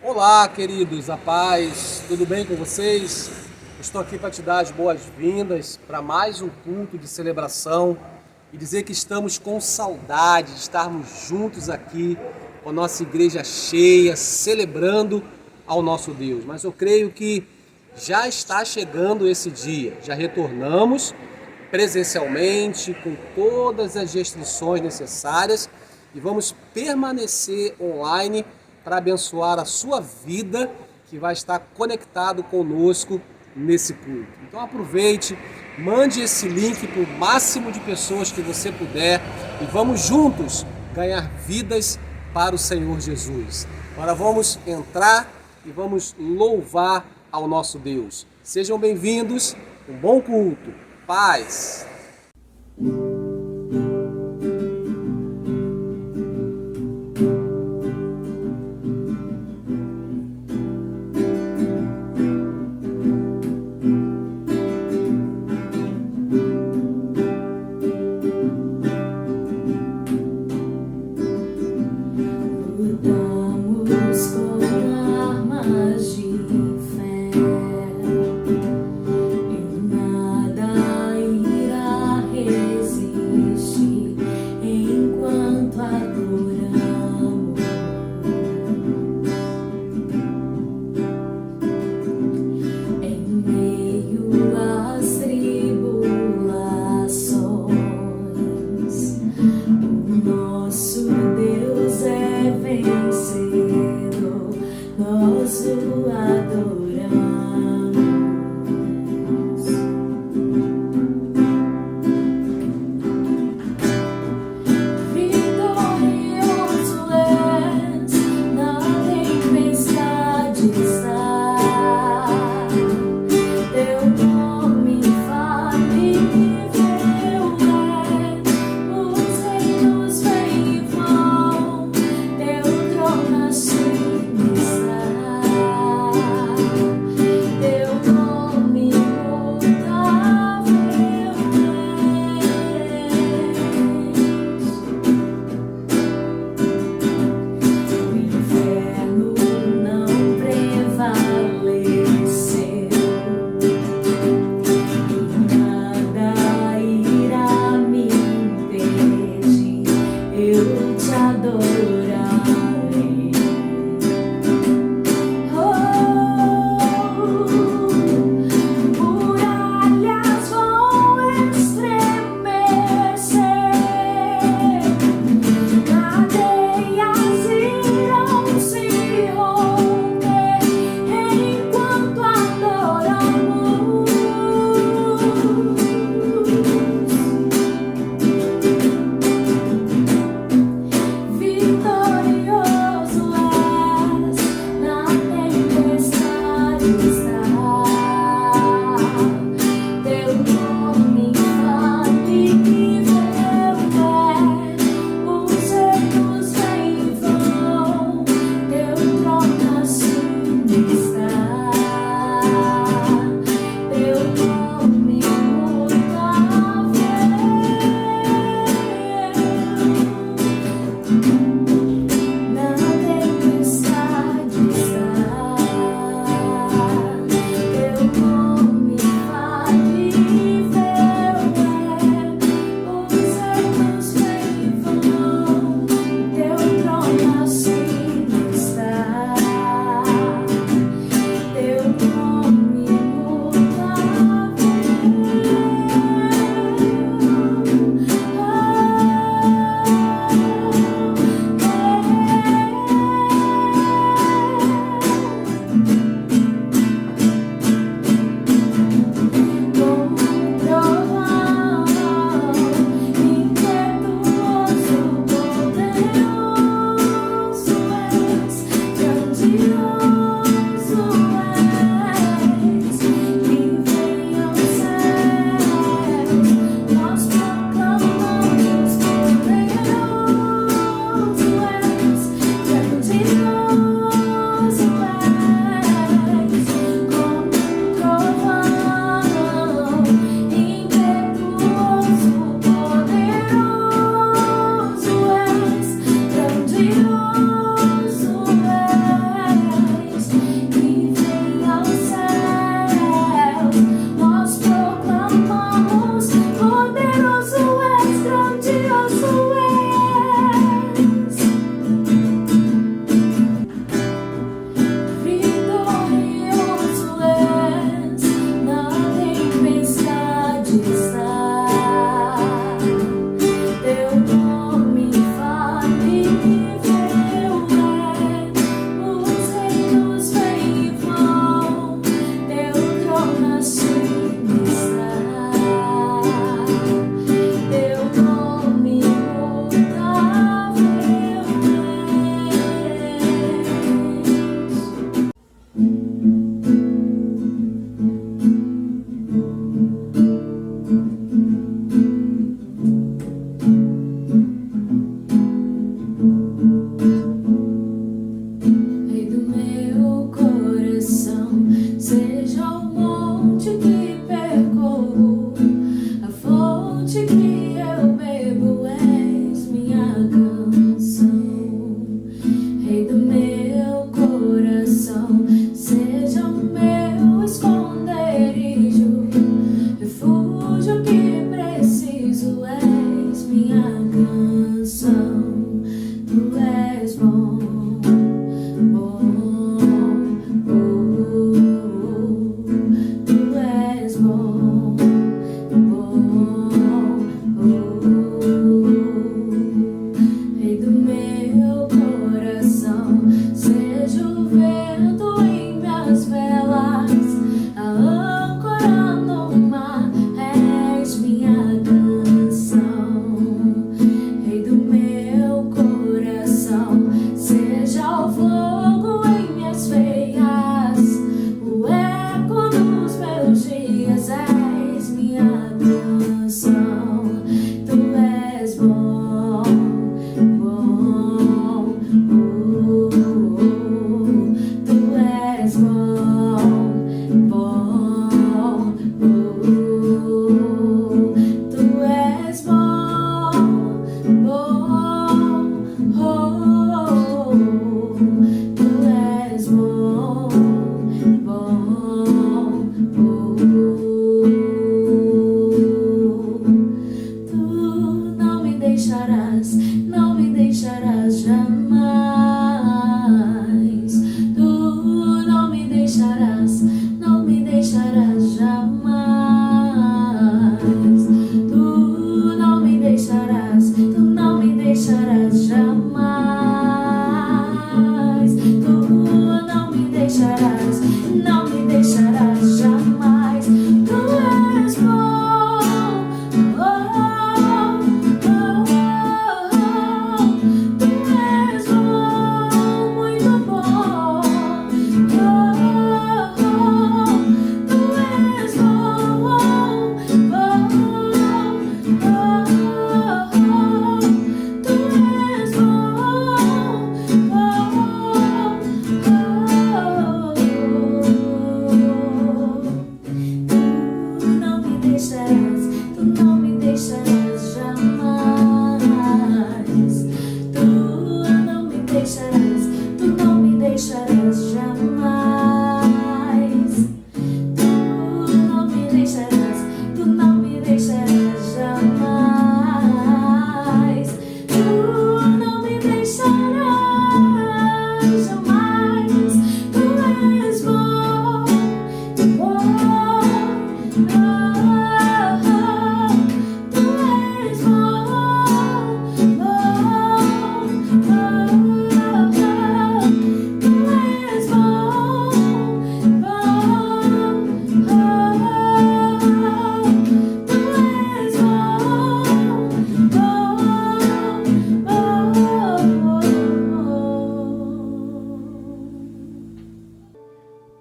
Olá, queridos, a paz, tudo bem com vocês? Estou aqui para te dar as boas-vindas para mais um culto de celebração e dizer que estamos com saudade de estarmos juntos aqui com a nossa igreja cheia, celebrando ao nosso Deus. Mas eu creio que já está chegando esse dia, já retornamos presencialmente com todas as restrições necessárias e vamos permanecer online para abençoar a sua vida, que vai estar conectado conosco nesse culto. Então aproveite, mande esse link para o máximo de pessoas que você puder e vamos juntos ganhar vidas para o Senhor Jesus. Agora vamos entrar e vamos louvar ao nosso Deus. Sejam bem-vindos, um bom culto, paz. Lutamos com armas de fé e nada irá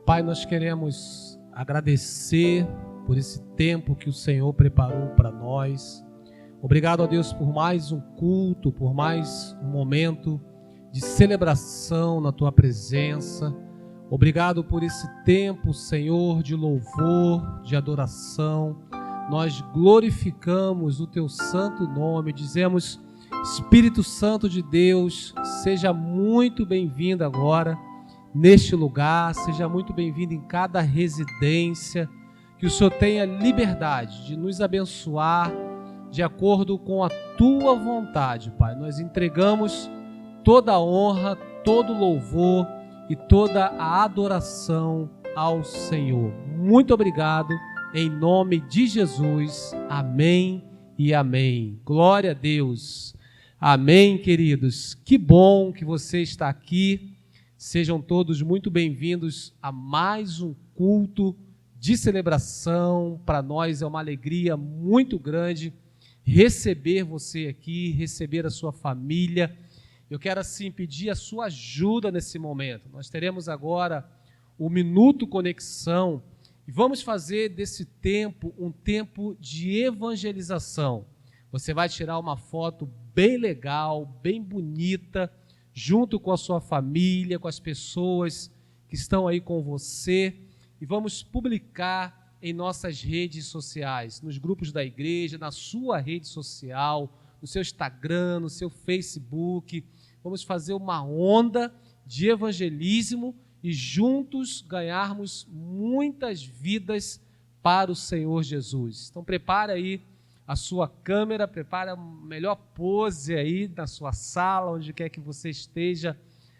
Pai, nós queremos agradecer por esse tempo que o Senhor preparou para nós. Obrigado a Deus por mais um culto, por mais um momento de celebração na Tua presença. Obrigado por esse tempo, Senhor, de louvor, de adoração. Nós glorificamos o Teu santo nome, dizemos: Espírito Santo de Deus, seja muito bem-vindo agora neste lugar, seja muito bem-vindo em cada residência, que o Senhor tenha liberdade de nos abençoar de acordo com a Tua vontade, Pai. Nós entregamos toda a honra, todo o louvor e toda a adoração ao Senhor. Muito obrigado, em nome de Jesus. Amém e amém. Glória a Deus. Amém, queridos. Que bom que você está aqui. Sejam todos muito bem-vindos a mais um culto de celebração. Para nós é uma alegria muito grande receber você aqui, receber a sua família. Eu quero assim pedir a sua ajuda nesse momento. Nós teremos agora o Minuto Conexão e vamos fazer desse tempo um tempo de evangelização. Você vai tirar uma foto bem legal, bem bonita, junto com a sua família, com as pessoas que estão aí com você, e vamos publicar em nossas redes sociais, nos grupos da igreja, na sua rede social, no seu Instagram, no seu Facebook. Vamos fazer uma onda de evangelismo e juntos ganharmos muitas vidas para o Senhor Jesus. Então prepara aí a sua câmera, prepara a melhor pose aí na sua sala, onde quer que você esteja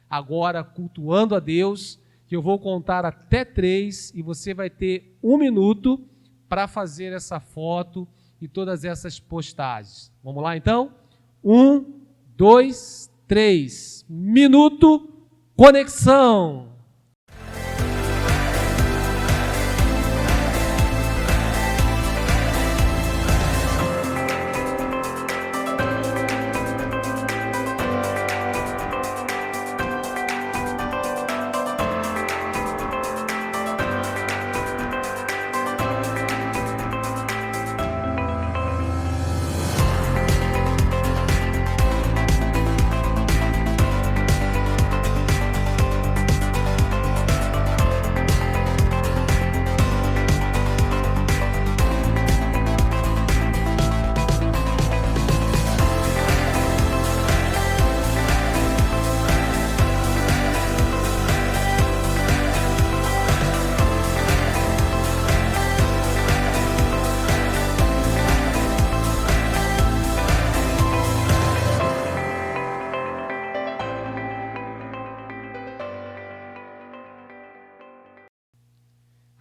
agora cultuando a Deus, que eu vou contar até 3 e você vai ter 1 minuto para fazer essa foto e todas essas postagens. Vamos lá então? 1, 2, 3. Minuto Conexão.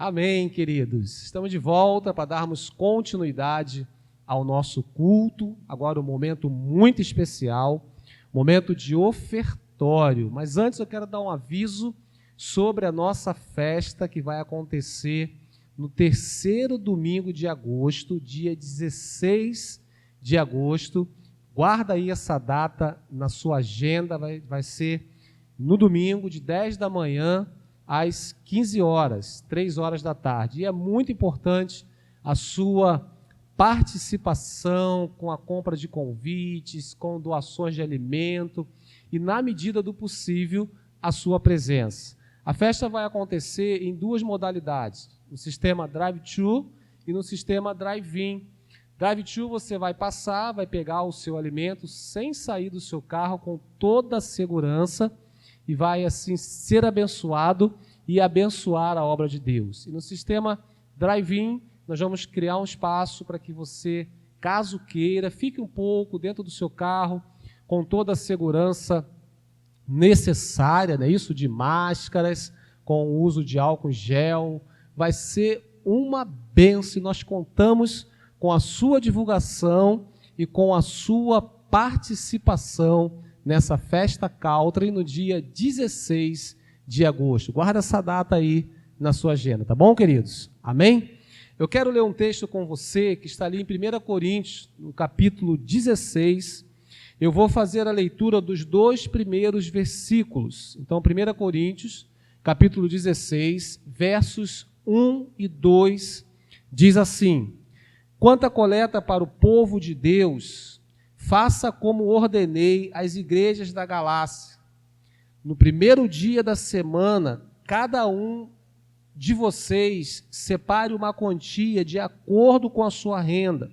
Amém, queridos. Estamos de volta para darmos continuidade ao nosso culto. Agora um momento muito especial, momento de ofertório. Mas antes eu quero dar um aviso sobre a nossa festa que vai acontecer no 3º domingo de agosto, dia 16 de agosto. Guarda aí essa data na sua agenda, vai ser no domingo de 10 da manhã às 15 horas, 3 horas da tarde. E é muito importante a sua participação com a compra de convites, com doações de alimento e, na medida do possível, a sua presença. A festa vai acontecer em 2 modalidades, no sistema drive-thru e no sistema drive-in. Drive-thru você vai passar, vai pegar o seu alimento sem sair do seu carro, com toda a segurança, e vai assim ser abençoado e abençoar a obra de Deus. E no sistema drive-in, nós vamos criar um espaço para que você, caso queira, fique um pouco dentro do seu carro, com toda a segurança necessária, né? Isso de máscaras, com o uso de álcool gel. Vai ser uma bênção e nós contamos com a sua divulgação e com a sua participação nessa festa Caltrim no dia 16 de agosto. Guarda essa data aí na sua agenda, tá bom, queridos? Amém? Eu quero ler um texto com você que está ali em 1 Coríntios, no capítulo 16. Eu vou fazer a leitura dos 2 primeiros versículos. Então, 1 Coríntios, capítulo 16, versos 1 e 2, diz assim: quanto à coleta para o povo de Deus, faça como ordenei às igrejas da Galácia. No primeiro dia da semana, cada um de vocês separe uma quantia de acordo com a sua renda,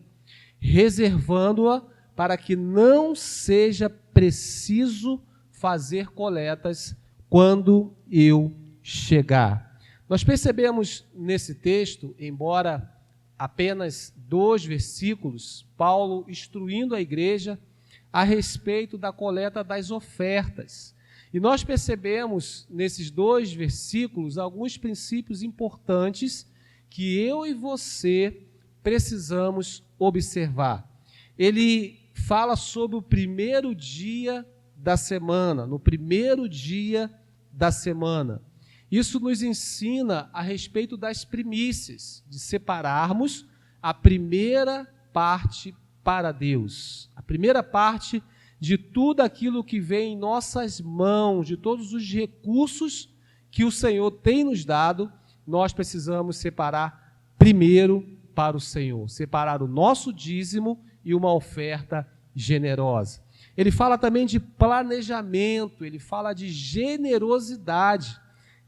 reservando-a para que não seja preciso fazer coletas quando eu chegar. Nós percebemos nesse texto, embora apenas 2 versículos, Paulo instruindo a igreja a respeito da coleta das ofertas. E nós percebemos nesses 2 versículos alguns princípios importantes que eu e você precisamos observar. Ele fala sobre o primeiro dia da semana, no primeiro dia da semana. Isso nos ensina a respeito das primícias, de separarmos a primeira parte para Deus. A primeira parte de tudo aquilo que vem em nossas mãos, de todos os recursos que o Senhor tem nos dado, nós precisamos separar primeiro para o Senhor, separar o nosso dízimo e uma oferta generosa. Ele fala também de planejamento, ele fala de generosidade.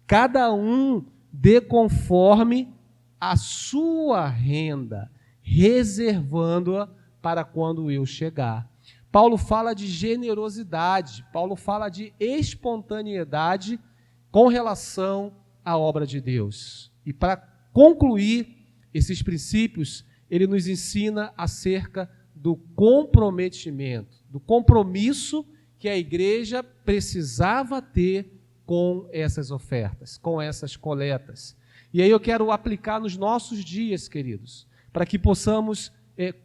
Cada um dê conforme a sua renda, reservando-a para quando eu chegar. Paulo fala de generosidade, Paulo fala de espontaneidade com relação à obra de Deus. E para concluir esses princípios, ele nos ensina acerca do comprometimento, do compromisso que a igreja precisava ter com essas ofertas, com essas coletas. E aí eu quero aplicar nos nossos dias, queridos, para que possamos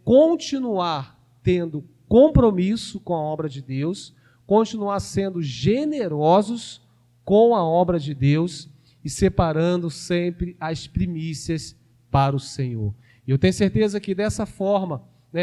continuar tendo compromisso com a obra de Deus, continuar sendo generosos com a obra de Deus e separando sempre as primícias para o Senhor. E eu tenho certeza que dessa forma,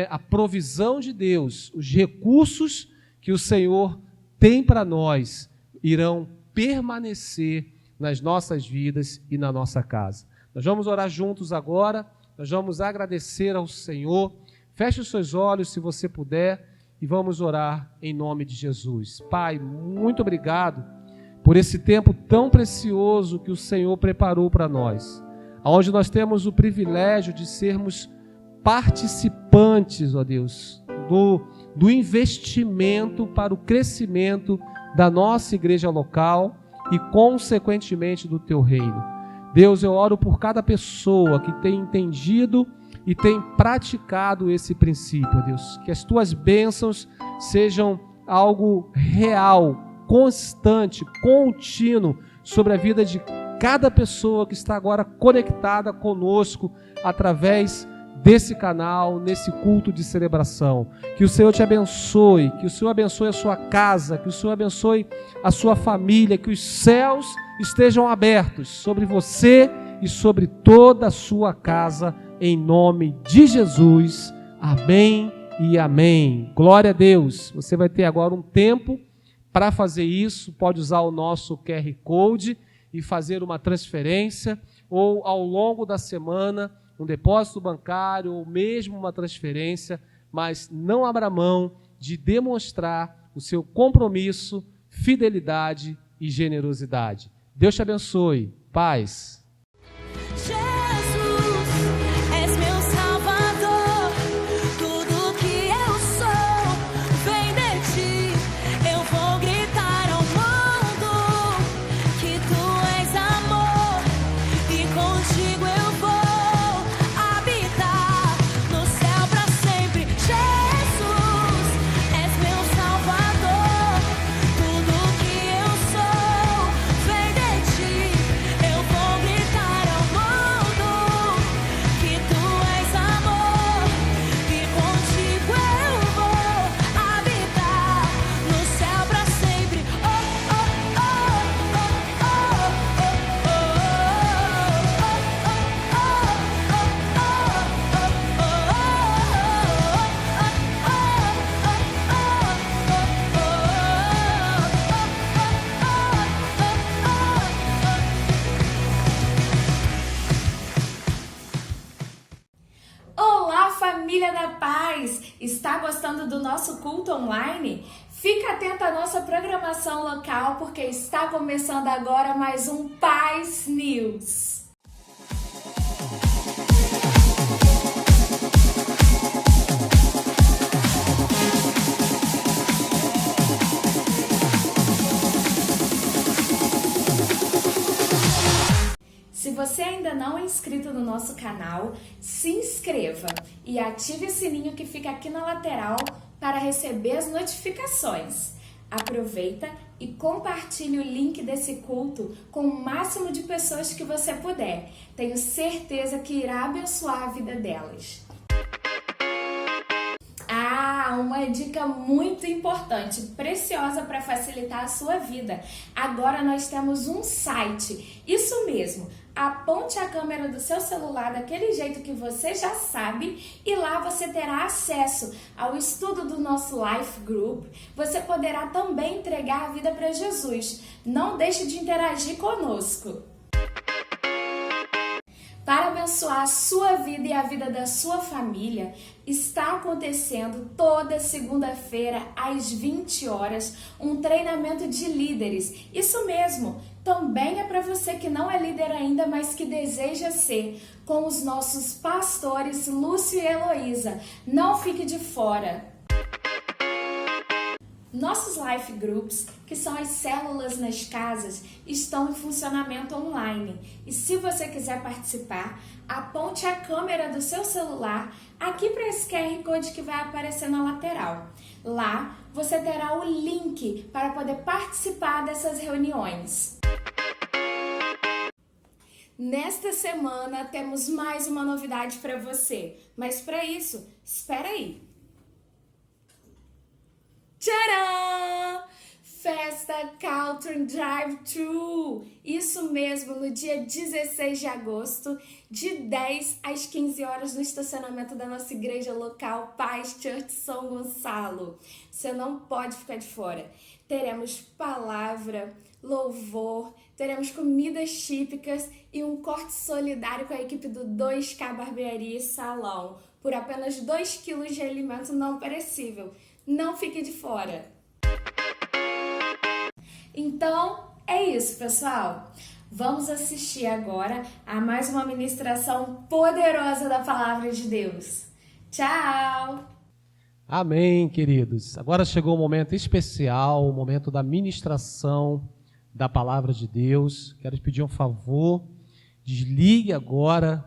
a provisão de Deus, os recursos que o Senhor tem para nós, irão permanecer nas nossas vidas e na nossa casa. Nós vamos orar juntos agora, nós vamos agradecer ao Senhor. Feche os seus olhos, se você puder, e vamos orar em nome de Jesus. Pai, muito obrigado por esse tempo tão precioso que o Senhor preparou para nós, onde nós temos o privilégio de sermos participantes, ó Deus, do investimento para o crescimento da nossa igreja local e, consequentemente, do Teu reino. Deus, eu oro por cada pessoa que tem entendido e tem praticado esse princípio, ó Deus, que as Tuas bênçãos sejam algo real, constante, contínuo sobre a vida de cada pessoa que está agora conectada conosco através desse canal, nesse culto de celebração. Que o Senhor te abençoe, que o Senhor abençoe a sua casa, que o Senhor abençoe a sua família, que os céus estejam abertos sobre você e sobre toda a sua casa, em nome de Jesus. Amém e amém. Glória a Deus. Você vai ter agora um tempo para fazer isso, pode usar o nosso QR Code e fazer uma transferência, ou ao longo da semana, um depósito bancário ou mesmo uma transferência, mas não abra mão de demonstrar o seu compromisso, fidelidade e generosidade. Deus te abençoe. Paz. Eu vou gritar. Paz, está gostando do nosso culto online? Fica atento à nossa programação local, porque está começando agora mais um Paz News. Se você ainda não é inscrito no nosso canal, se inscreva e ative o sininho que fica aqui na lateral para receber as notificações. Aproveita e compartilhe o link desse culto com o máximo de pessoas que você puder. Tenho certeza que irá abençoar a vida delas. Uma dica muito importante, preciosa para facilitar a sua vida. Agora nós temos um site, isso mesmo. Aponte a câmera do seu celular daquele jeito que você já sabe e lá você terá acesso ao estudo do nosso Life Group. Você poderá também entregar a vida para Jesus. Não deixe de interagir conosco. Para abençoar a sua vida e a vida da sua família, está acontecendo toda segunda-feira às 20 horas um treinamento de líderes. Isso mesmo, também é para você que não é líder ainda, mas que deseja ser, com os nossos pastores Lúcio e Heloísa. Não fique de fora! Nossos Life Groups, que são as células nas casas, estão em funcionamento online. E se você quiser participar, aponte a câmera do seu celular aqui para esse QR Code que vai aparecer na lateral. Lá você terá o link para poder participar dessas reuniões. Nesta semana temos mais uma novidade para você, mas para isso, espera aí. Tcharam! Festa Caltrim Drive-Thru! Isso mesmo, no dia 16 de agosto, de 10 às 15 horas no estacionamento da nossa igreja local, Paz Church São Gonçalo. Você não pode ficar de fora. Teremos palavra, louvor, teremos comidas típicas e um corte solidário com a equipe do 2K Barbearia e Salão, por apenas 2 quilos de alimento não perecível. Não fique de fora. Então, é isso, pessoal. Vamos assistir agora a mais uma ministração poderosa da Palavra de Deus. Tchau! Amém, queridos. Agora chegou o momento especial, o momento da ministração da Palavra de Deus. Quero te pedir um favor. Desligue agora,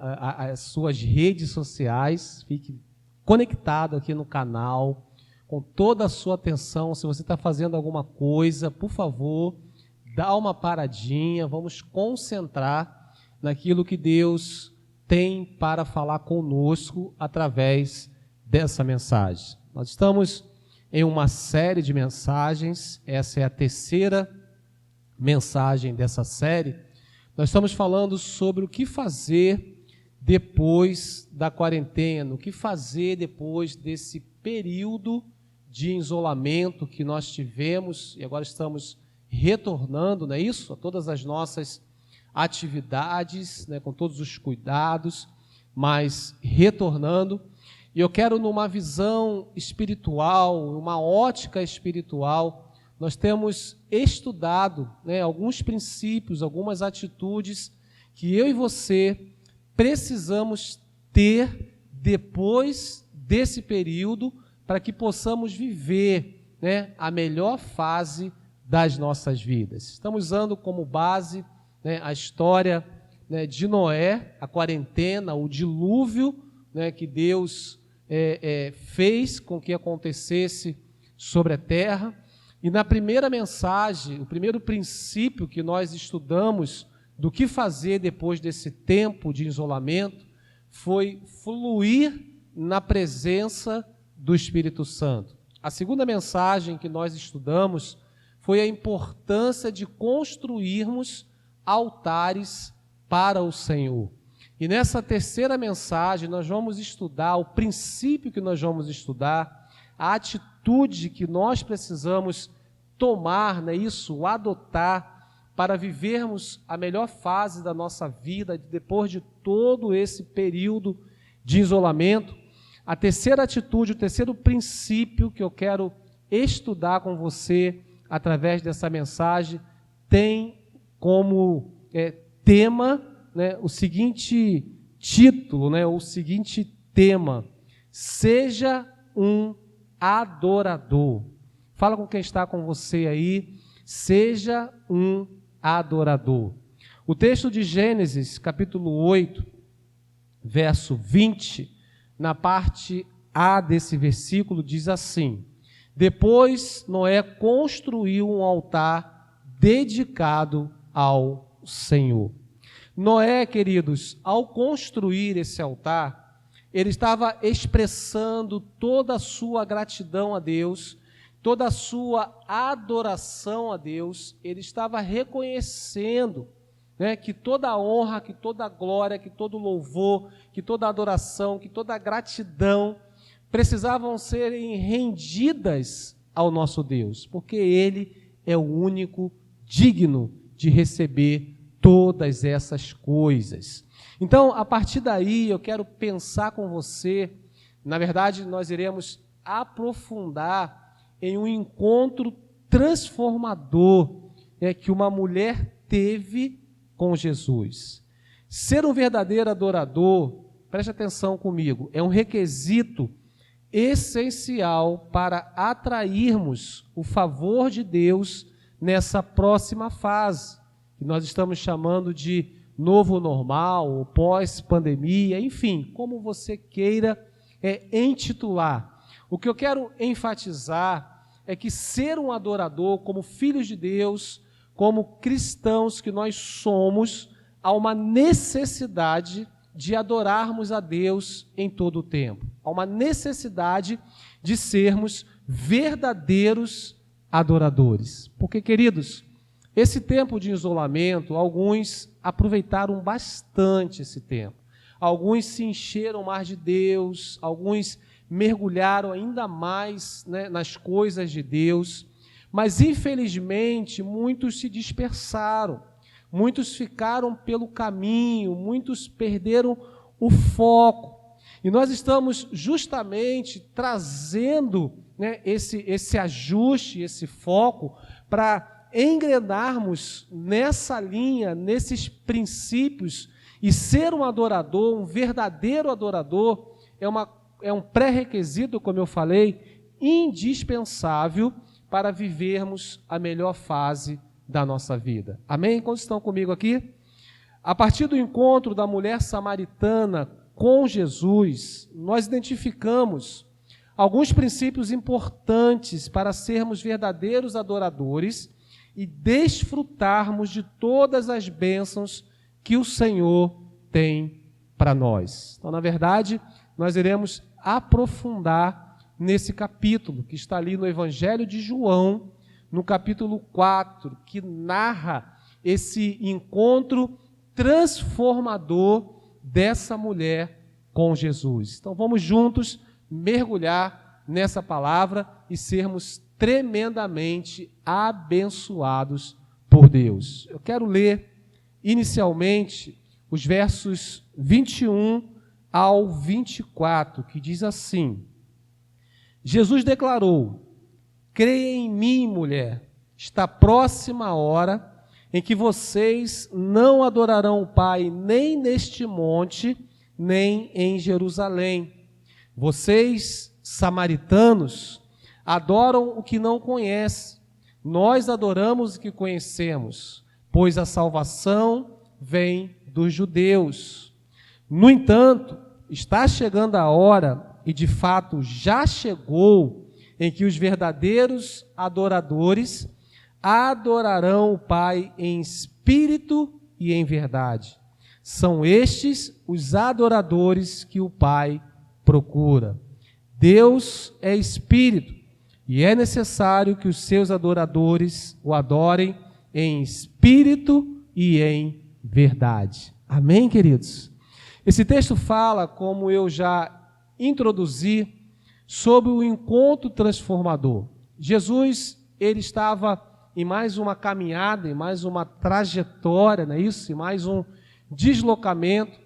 as suas redes sociais. Fique conectado aqui no canal, com toda a sua atenção. Se você está fazendo alguma coisa, por favor, dá uma paradinha, vamos concentrar naquilo que Deus tem para falar conosco através dessa mensagem. Nós estamos em uma série de mensagens, essa é a terceira mensagem dessa série. Nós estamos falando sobre o que fazer depois da quarentena, o que fazer depois desse período de isolamento que nós tivemos e agora estamos retornando, não é isso? A todas as nossas atividades, com todos os cuidados, mas retornando. E eu quero, numa visão espiritual, uma ótica espiritual, nós temos estudado alguns princípios, algumas atitudes que eu e você precisamos ter depois desse período para que possamos viver a melhor fase das nossas vidas. Estamos usando como base a história de Noé, a quarentena, o dilúvio que Deus fez com que acontecesse sobre a terra. E na primeira mensagem, o primeiro princípio que nós estudamos do que fazer depois desse tempo de isolamento foi fluir na presença do Espírito Santo. A segunda mensagem que nós estudamos foi a importância de construirmos altares para o Senhor. E nessa terceira mensagem nós vamos estudar o princípio que nós vamos estudar, a atitude que nós precisamos tomar, adotar para vivermos a melhor fase da nossa vida depois de todo esse período de isolamento. a terceira atitude, o terceiro princípio que eu quero estudar com você através dessa mensagem tem como tema, né, o seguinte título, né, o seguinte tema: seja um adorador. Fala com quem está com você aí, seja um adorador. O texto de Gênesis, capítulo 8, verso 20, na parte A desse versículo, diz assim: depois Noé construiu um altar dedicado ao Senhor. Noé, queridos, ao construir esse altar, ele estava expressando toda a sua gratidão a Deus, toda a sua adoração a Deus. Ele estava reconhecendo, né, que toda a honra, que toda a glória, que todo louvor, que toda a adoração, que toda a gratidão precisavam serem rendidas ao nosso Deus, porque Ele é o único digno de receber todas essas coisas. Então, a partir daí, eu quero pensar com você, na verdade, nós iremos aprofundar em um encontro transformador, que uma mulher teve com Jesus. Ser um verdadeiro adorador, preste atenção comigo, é um requisito essencial para atrairmos o favor de Deus nessa próxima fase, que nós estamos chamando de novo normal, ou pós-pandemia, enfim, como você queira intitular. O que eu quero enfatizar é que ser um adorador, como filhos de Deus, como cristãos que nós somos, há uma necessidade de adorarmos a Deus em todo o tempo. Há uma necessidade de sermos verdadeiros adoradores. Porque, queridos, esse tempo de isolamento, alguns aproveitaram bastante esse tempo. Alguns se encheram mais de Deus, alguns mergulharam ainda mais, né, nas coisas de Deus, mas infelizmente muitos se dispersaram, muitos ficaram pelo caminho, muitos perderam o foco. E nós estamos justamente trazendo, né, esse ajuste, esse foco, para engrenarmos nessa linha, nesses princípios, e ser um adorador, um verdadeiro adorador, é um pré-requisito, como eu falei, indispensável para vivermos a melhor fase da nossa vida. Amém? Quantos estão comigo aqui? A partir do encontro da mulher samaritana com Jesus, nós identificamos alguns princípios importantes para sermos verdadeiros adoradores e desfrutarmos de todas as bênçãos que o Senhor tem para nós. Então, na verdade, nós iremos aprofundar nesse capítulo, que está ali no Evangelho de João, no capítulo 4, que narra esse encontro transformador dessa mulher com Jesus. Então, vamos juntos mergulhar nessa palavra e sermos tremendamente abençoados por Deus. Eu quero ler inicialmente os versos 21 ao 24, que diz assim: Jesus declarou: creia em mim, mulher, está próxima a hora em que vocês não adorarão o Pai nem neste monte, nem em Jerusalém. Vocês, samaritanos, adoram o que não conhecem. Nós adoramos o que conhecemos, pois a salvação vem dos judeus. No entanto, está chegando a hora, e de fato já chegou, em que os verdadeiros adoradores adorarão o Pai em espírito e em verdade. São estes os adoradores que o Pai procura. Deus é espírito, e é necessário que os seus adoradores o adorem em espírito e em verdade. Amém, queridos? Esse texto fala, como eu já introduzi, sobre o encontro transformador. Jesus, ele estava em mais uma caminhada, em mais uma trajetória, não é isso? Em mais um deslocamento,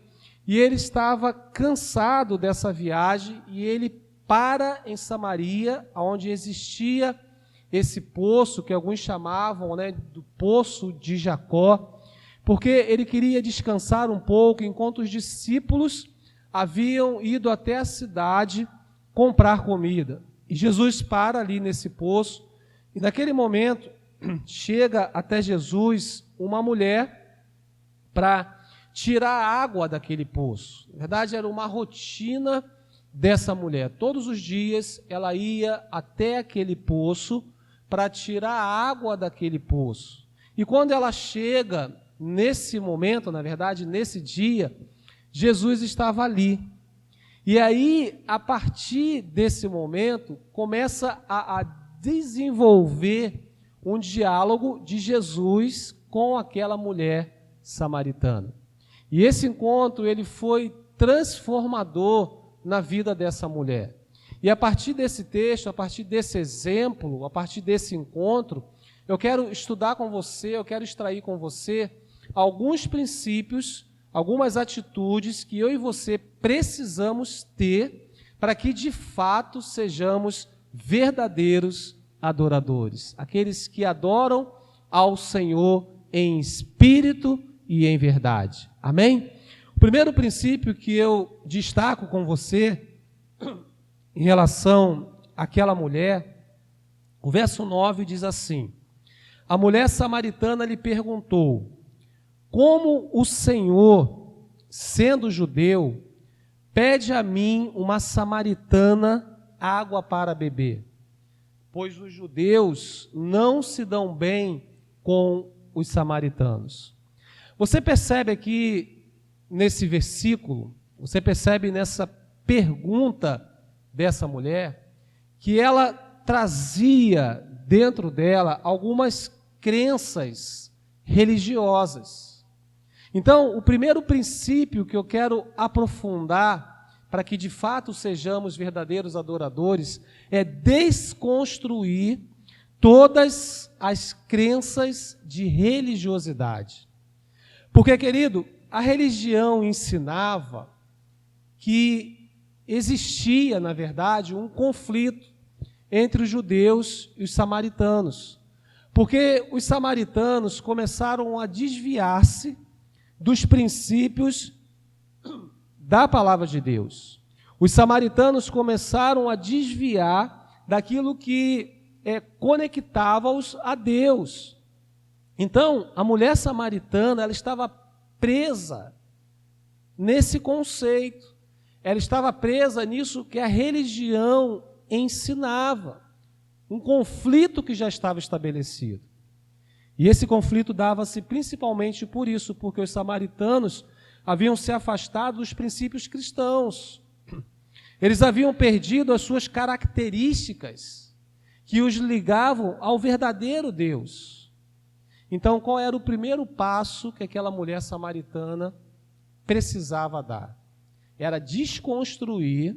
E ele estava cansado dessa viagem e ele para em Samaria, onde existia esse poço que alguns chamavam, né, do poço de Jacó, porque ele queria descansar um pouco enquanto os discípulos haviam ido até a cidade comprar comida. E Jesus para ali nesse poço e naquele momento chega até Jesus uma mulher para tirar a água daquele poço. Na verdade, era uma rotina dessa mulher. Todos os dias ela ia até aquele poço para tirar a água daquele poço. E quando ela chega nesse momento, na verdade, nesse dia, Jesus estava ali. E aí, a partir desse momento, começa a desenvolver um diálogo de Jesus com aquela mulher samaritana. E esse encontro, ele foi transformador na vida dessa mulher. E a partir desse texto, a partir desse exemplo, a partir desse encontro, eu quero estudar com você, eu quero extrair com você alguns princípios, algumas atitudes que eu e você precisamos ter para que de fato sejamos verdadeiros adoradores, aqueles que adoram ao Senhor em espírito e em verdade. Amém? O primeiro princípio que eu destaco com você em relação àquela mulher, o verso 9 diz assim: a mulher samaritana lhe perguntou: como o Senhor, sendo judeu, pede a mim, uma samaritana, água para beber? Pois os judeus não se dão bem com os samaritanos. Você percebe aqui nesse versículo, você percebe nessa pergunta dessa mulher, que ela trazia dentro dela algumas crenças religiosas. Então, o primeiro princípio que eu quero aprofundar para que de fato sejamos verdadeiros adoradores é desconstruir todas as crenças de religiosidade. Porque, querido, a religião ensinava que existia, na verdade, um conflito entre os judeus e os samaritanos. Porque os samaritanos começaram a desviar-se dos princípios da palavra de Deus. Os samaritanos começaram a desviar daquilo que conectava-os a Deus. Então, a mulher samaritana, ela estava presa nesse conceito. Ela estava presa nisso que a religião ensinava. Um conflito que já estava estabelecido. E esse conflito dava-se principalmente por isso, porque os samaritanos haviam se afastado dos princípios cristãos. Eles haviam perdido as suas características que os ligavam ao verdadeiro Deus. Então, qual era o primeiro passo que aquela mulher samaritana precisava dar? Era desconstruir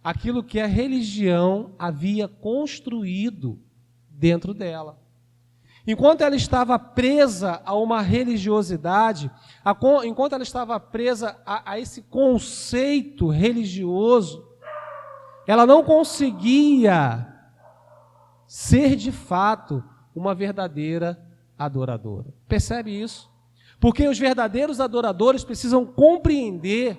aquilo que a religião havia construído dentro dela. Enquanto ela estava presa a uma religiosidade, enquanto ela estava presa a esse conceito religioso, ela não conseguia ser de fato uma verdadeira adoradora. Percebe isso? Porque os verdadeiros adoradores precisam compreender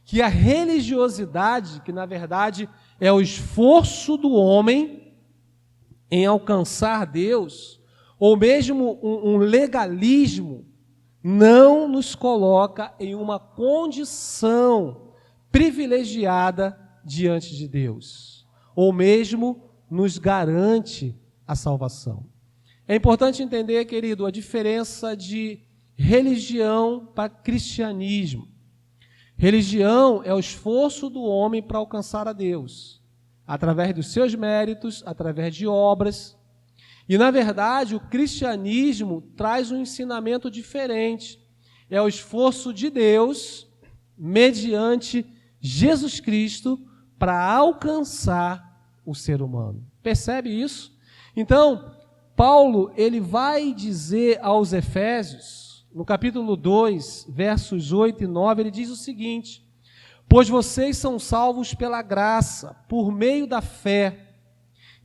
que a religiosidade, que na verdade é o esforço do homem em alcançar Deus, ou mesmo um legalismo, não nos coloca em uma condição privilegiada diante de Deus, ou mesmo nos garante a salvação. É importante entender, querido, a diferença de religião para cristianismo. Religião é o esforço do homem para alcançar a Deus, através dos seus méritos, através de obras. E, na verdade, o cristianismo traz um ensinamento diferente. É o esforço de Deus, mediante Jesus Cristo, para alcançar o ser humano. Percebe isso? Então, Paulo, ele vai dizer aos Efésios, no capítulo 2, versos 8 e 9, ele diz o seguinte: pois vocês são salvos pela graça, por meio da fé,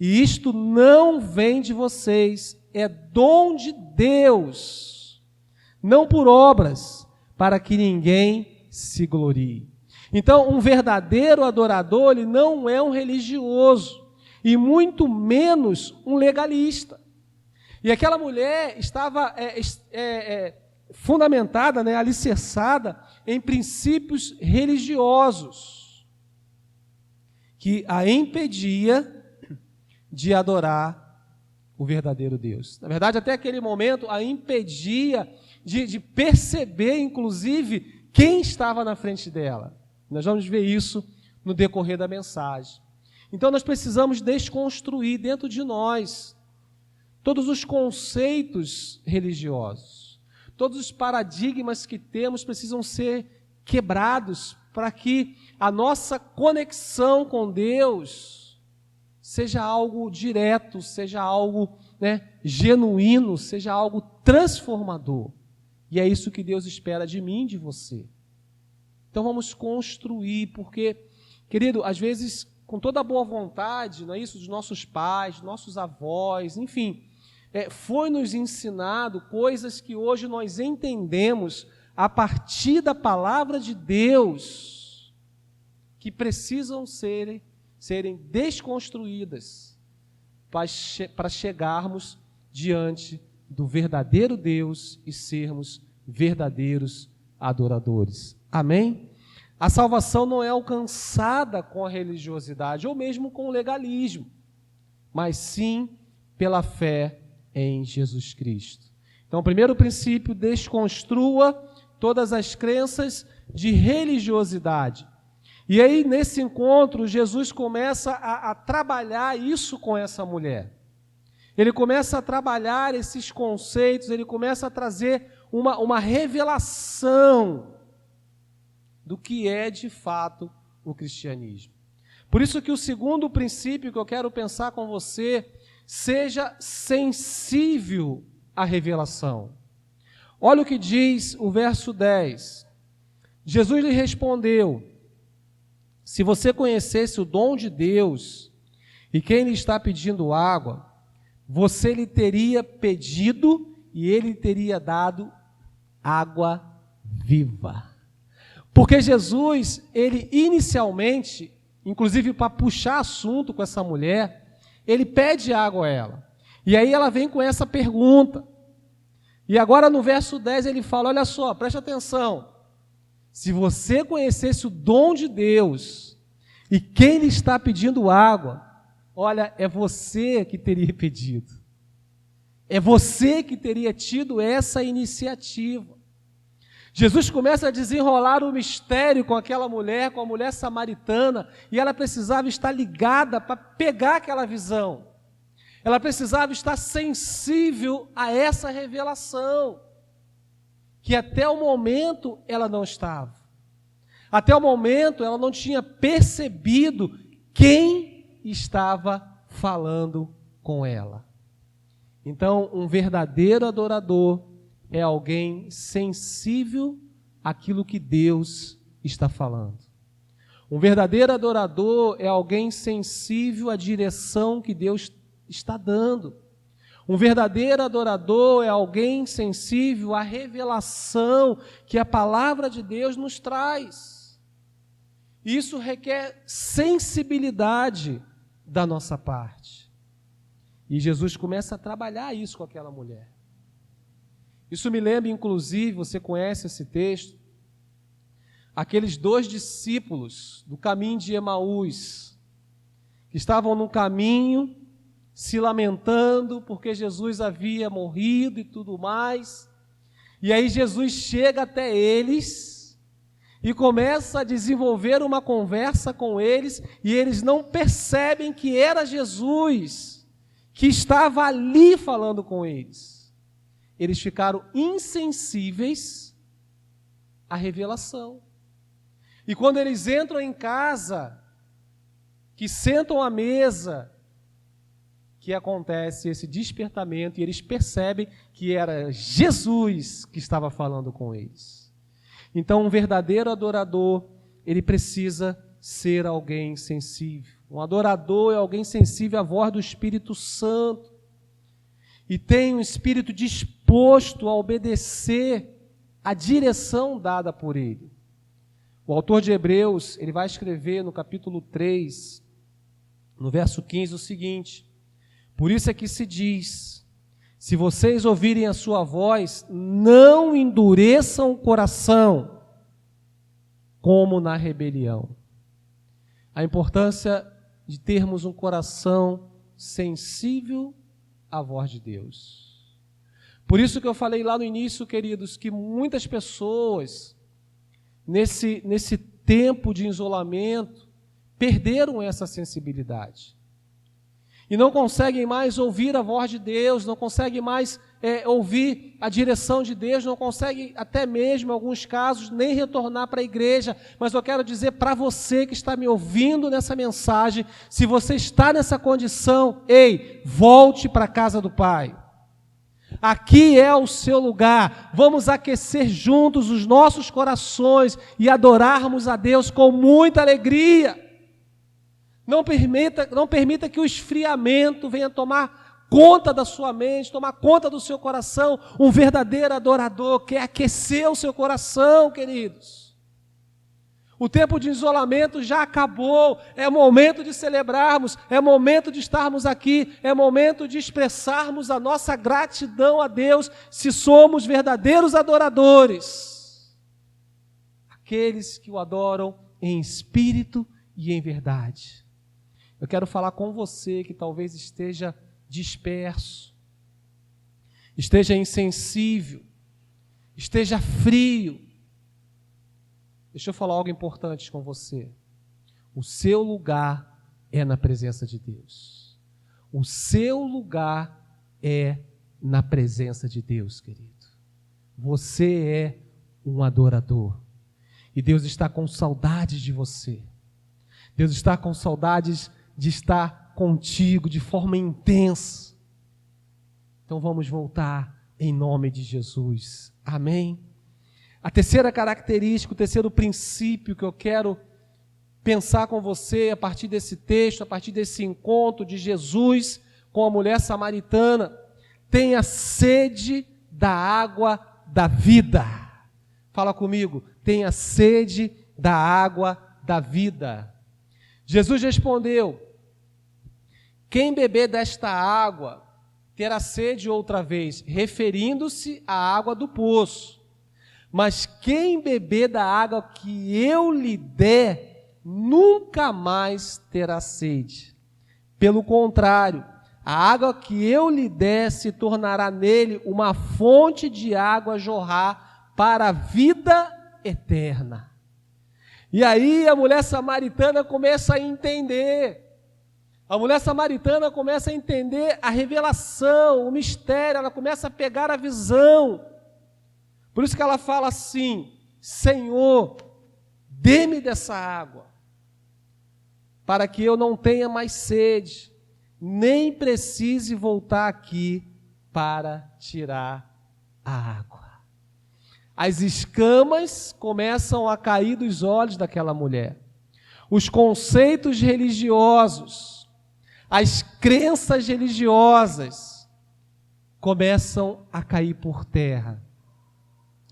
e isto não vem de vocês, é dom de Deus, não por obras, para que ninguém se glorie. Então, um verdadeiro adorador, ele não é um religioso, e muito menos um legalista. E aquela mulher estava fundamentada, alicerçada em princípios religiosos, que a impedia de adorar o verdadeiro Deus. Na verdade, até aquele momento, a impedia de perceber, inclusive, quem estava na frente dela. Nós vamos ver isso no decorrer da mensagem. Então, nós precisamos desconstruir dentro de nós todos os conceitos religiosos, todos os paradigmas que temos precisam ser quebrados para que a nossa conexão com Deus seja algo direto, seja algo genuíno, seja algo transformador. E é isso que Deus espera de mim e de você. Então vamos construir, porque, querido, às vezes, com toda a boa vontade, não é isso, dos nossos pais, nossos avós, enfim, foi-nos ensinado coisas que hoje nós entendemos a partir da palavra de Deus, que precisam serem desconstruídas para chegarmos diante do verdadeiro Deus e sermos verdadeiros adoradores. Amém? A salvação não é alcançada com a religiosidade ou mesmo com o legalismo, mas sim pela fé em Jesus Cristo. Então, o primeiro princípio, desconstrua todas as crenças de religiosidade. E aí, nesse encontro, Jesus começa a trabalhar isso com essa mulher. Ele começa a trabalhar esses conceitos, ele começa a trazer uma revelação do que é, de fato, o cristianismo. Por isso que o segundo princípio que eu quero pensar com você, seja sensível à revelação. Olha o que diz o verso 10. Jesus lhe respondeu: se você conhecesse o dom de Deus e quem lhe está pedindo água, você lhe teria pedido e ele teria dado água viva. Porque Jesus, ele inicialmente, inclusive para puxar assunto com essa mulher, ele pede água a ela. E aí ela vem com essa pergunta. E agora no verso 10 ele fala, olha só, preste atenção. Se você conhecesse o dom de Deus e quem lhe está pedindo água, olha, é você que teria pedido. É você que teria tido essa iniciativa. Jesus começa a desenrolar o mistério com aquela mulher, com a mulher samaritana, e ela precisava estar ligada para pegar aquela visão. Ela precisava estar sensível a essa revelação, que até o momento ela não estava. Até o momento ela não tinha percebido quem estava falando com ela. Então, um verdadeiro adorador é alguém sensível àquilo que Deus está falando. Um verdadeiro adorador é alguém sensível à direção que Deus está dando. Um verdadeiro adorador é alguém sensível à revelação que a palavra de Deus nos traz. Isso requer sensibilidade da nossa parte. E Jesus começa a trabalhar isso com aquela mulher. Isso me lembra, inclusive, você conhece esse texto, aqueles 2 discípulos do caminho de Emaús, que estavam no caminho, se lamentando porque Jesus havia morrido e tudo mais. E aí Jesus chega até eles e começa a desenvolver uma conversa com eles, e eles não percebem que era Jesus que estava ali falando com eles. Eles ficaram insensíveis à revelação. E quando eles entram em casa, que sentam à mesa, que acontece esse despertamento e eles percebem que era Jesus que estava falando com eles. Então, um verdadeiro adorador, ele precisa ser alguém sensível. Um adorador é alguém sensível à voz do Espírito Santo e tem um espírito disposto a obedecer à direção dada por ele. O autor de Hebreus, ele vai escrever no capítulo 3, no verso 15, o seguinte: por isso é que se diz, se vocês ouvirem a sua voz, não endureçam o coração, como na rebelião. A importância de termos um coração sensível à voz de Deus. Por isso que eu falei lá no início, queridos, que muitas pessoas, nesse tempo de isolamento, perderam essa sensibilidade. E não conseguem mais ouvir a voz de Deus, não conseguem mais ouvir a direção de Deus, não conseguem até mesmo, em alguns casos, nem retornar para a igreja. Mas eu quero dizer para você que está me ouvindo nessa mensagem, se você está nessa condição, ei, volte para a casa do Pai. Aqui é o seu lugar. Vamos aquecer juntos os nossos corações e adorarmos a Deus com muita alegria. Não permita que o esfriamento venha tomar conta da sua mente, tomar conta do seu coração. Um verdadeiro adorador quer aquecer o seu coração, queridos. O tempo de isolamento já acabou, é momento de celebrarmos, é momento de estarmos aqui, é momento de expressarmos a nossa gratidão a Deus, se somos verdadeiros adoradores. Aqueles que o adoram em espírito e em verdade. Eu quero falar com você que talvez esteja disperso, esteja insensível, esteja frio. Deixa eu falar algo importante com você. O seu lugar é na presença de Deus. O seu lugar é na presença de Deus, querido. Você é um adorador. E Deus está com saudades de você. Deus está com saudades de estar contigo de forma intensa. Então vamos voltar em nome de Jesus. Amém? A terceira característica, o terceiro princípio que eu quero pensar com você a partir desse texto, a partir desse encontro de Jesus com a mulher samaritana, tenha sede da água da vida. Fala comigo, tenha sede da água da vida. Jesus respondeu: quem beber desta água terá sede outra vez, referindo-se à água do poço. Mas quem beber da água que eu lhe der, nunca mais terá sede. Pelo contrário, a água que eu lhe der se tornará nele uma fonte de água a jorrar para a vida eterna. E aí a mulher samaritana começa a entender. A mulher samaritana começa a entender a revelação, o mistério, ela começa a pegar a visão. Por isso que ela fala assim: Senhor, dê-me dessa água, para que eu não tenha mais sede, nem precise voltar aqui para tirar a água. As escamas começam a cair dos olhos daquela mulher. Os conceitos religiosos, as crenças religiosas começam a cair por terra.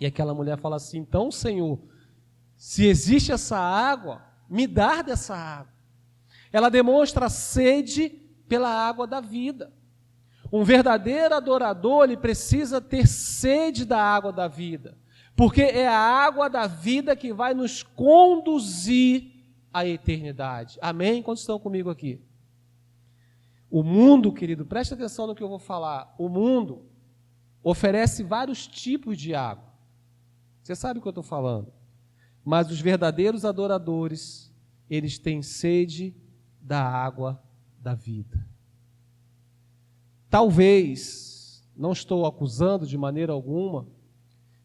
E aquela mulher fala assim: então, Senhor, se existe essa água, me dá dessa água. Ela demonstra sede pela água da vida. Um verdadeiro adorador, ele precisa ter sede da água da vida, porque é a água da vida que vai nos conduzir à eternidade. Amém? Quantos estão comigo aqui? O mundo, querido, presta atenção no que eu vou falar. O mundo oferece vários tipos de água. Você sabe o que eu estou falando. Mas os verdadeiros adoradores, eles têm sede da água da vida. Talvez, não estou acusando de maneira alguma,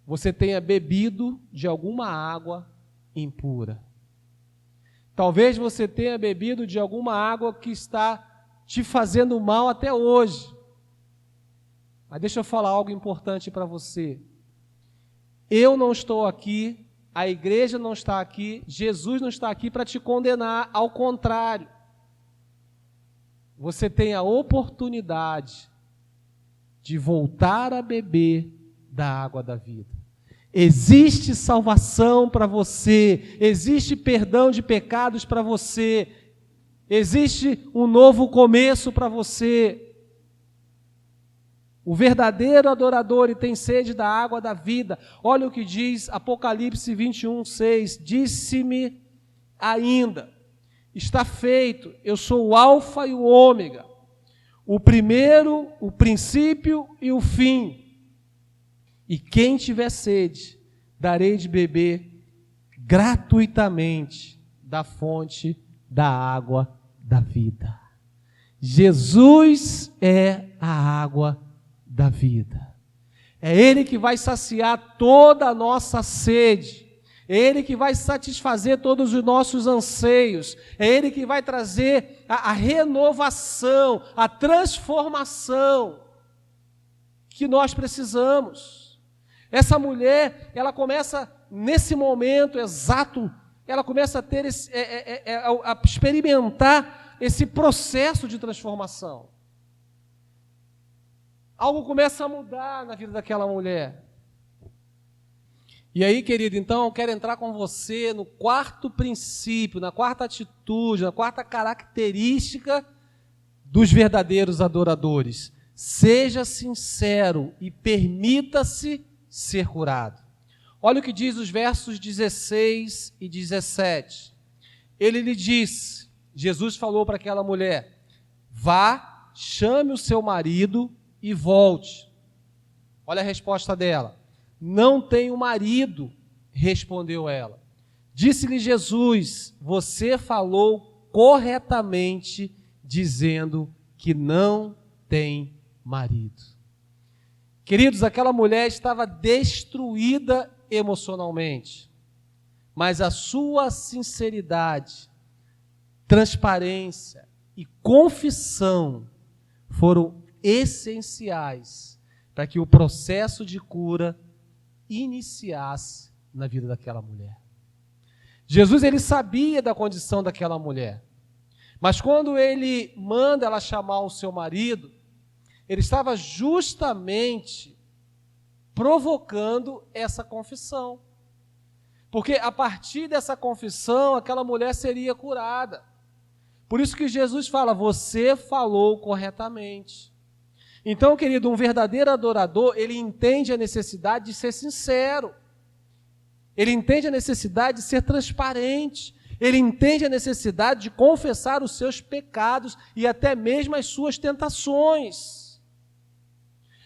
você tenha bebido de alguma água impura. Talvez você tenha bebido de alguma água que está te fazendo mal até hoje. Mas deixa eu falar algo importante para você. Eu não estou aqui, a igreja não está aqui, Jesus não está aqui para te condenar, ao contrário. Você tem a oportunidade de voltar a beber da água da vida. Existe salvação para você, existe perdão de pecados para você, existe um novo começo para você. O verdadeiro adorador e tem sede da água da vida. Olha o que diz Apocalipse 21:6. Disse-me ainda, está feito, eu sou o alfa e o ômega, o primeiro, o princípio e o fim. E quem tiver sede, darei de beber gratuitamente da fonte da água da vida. Jesus é a água da vida. É Ele que vai saciar toda a nossa sede. É Ele que vai satisfazer todos os nossos anseios. É Ele que vai trazer a renovação, a transformação que nós precisamos. Essa mulher, ela começa nesse momento exato, ela começa a ter a experimentar esse processo de transformação. Algo começa a mudar na vida daquela mulher. E aí, querido, então eu quero entrar com você no quarto princípio, na quarta atitude, na quarta característica dos verdadeiros adoradores. Seja sincero e permita-se ser curado. Olha o que diz os versos 16 e 17. Ele lhe disse, Jesus falou para aquela mulher, vá, chame o seu marido e volte. Olha a resposta dela. Não tenho marido, respondeu ela. Disse-lhe Jesus, você falou corretamente, dizendo que não tem marido. Queridos, aquela mulher estava destruída emocionalmente, mas a sua sinceridade, transparência e confissão foram essenciais para que o processo de cura iniciasse na vida daquela mulher. Jesus, ele sabia da condição daquela mulher, mas quando ele manda ela chamar o seu marido, ele estava justamente provocando essa confissão, porque a partir dessa confissão, aquela mulher seria curada. Por isso que Jesus fala, você falou corretamente. Então, querido, um verdadeiro adorador, ele entende a necessidade de ser sincero, ele entende a necessidade de ser transparente, ele entende a necessidade de confessar os seus pecados e até mesmo as suas tentações.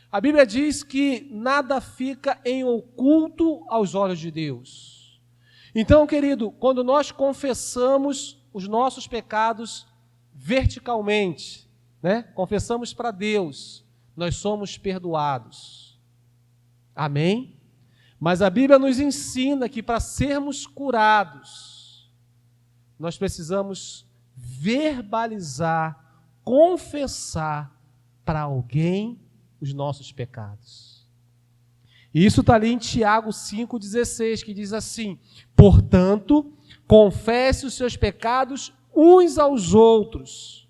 A Bíblia diz que nada fica em oculto aos olhos de Deus. Então, querido, quando nós confessamos os nossos pecados verticalmente, confessamos para Deus, nós somos perdoados. Amém? Mas a Bíblia nos ensina que para sermos curados, nós precisamos verbalizar, confessar para alguém os nossos pecados. E isso está ali em Tiago 5,16, que diz assim, portanto, confesse os seus pecados uns aos outros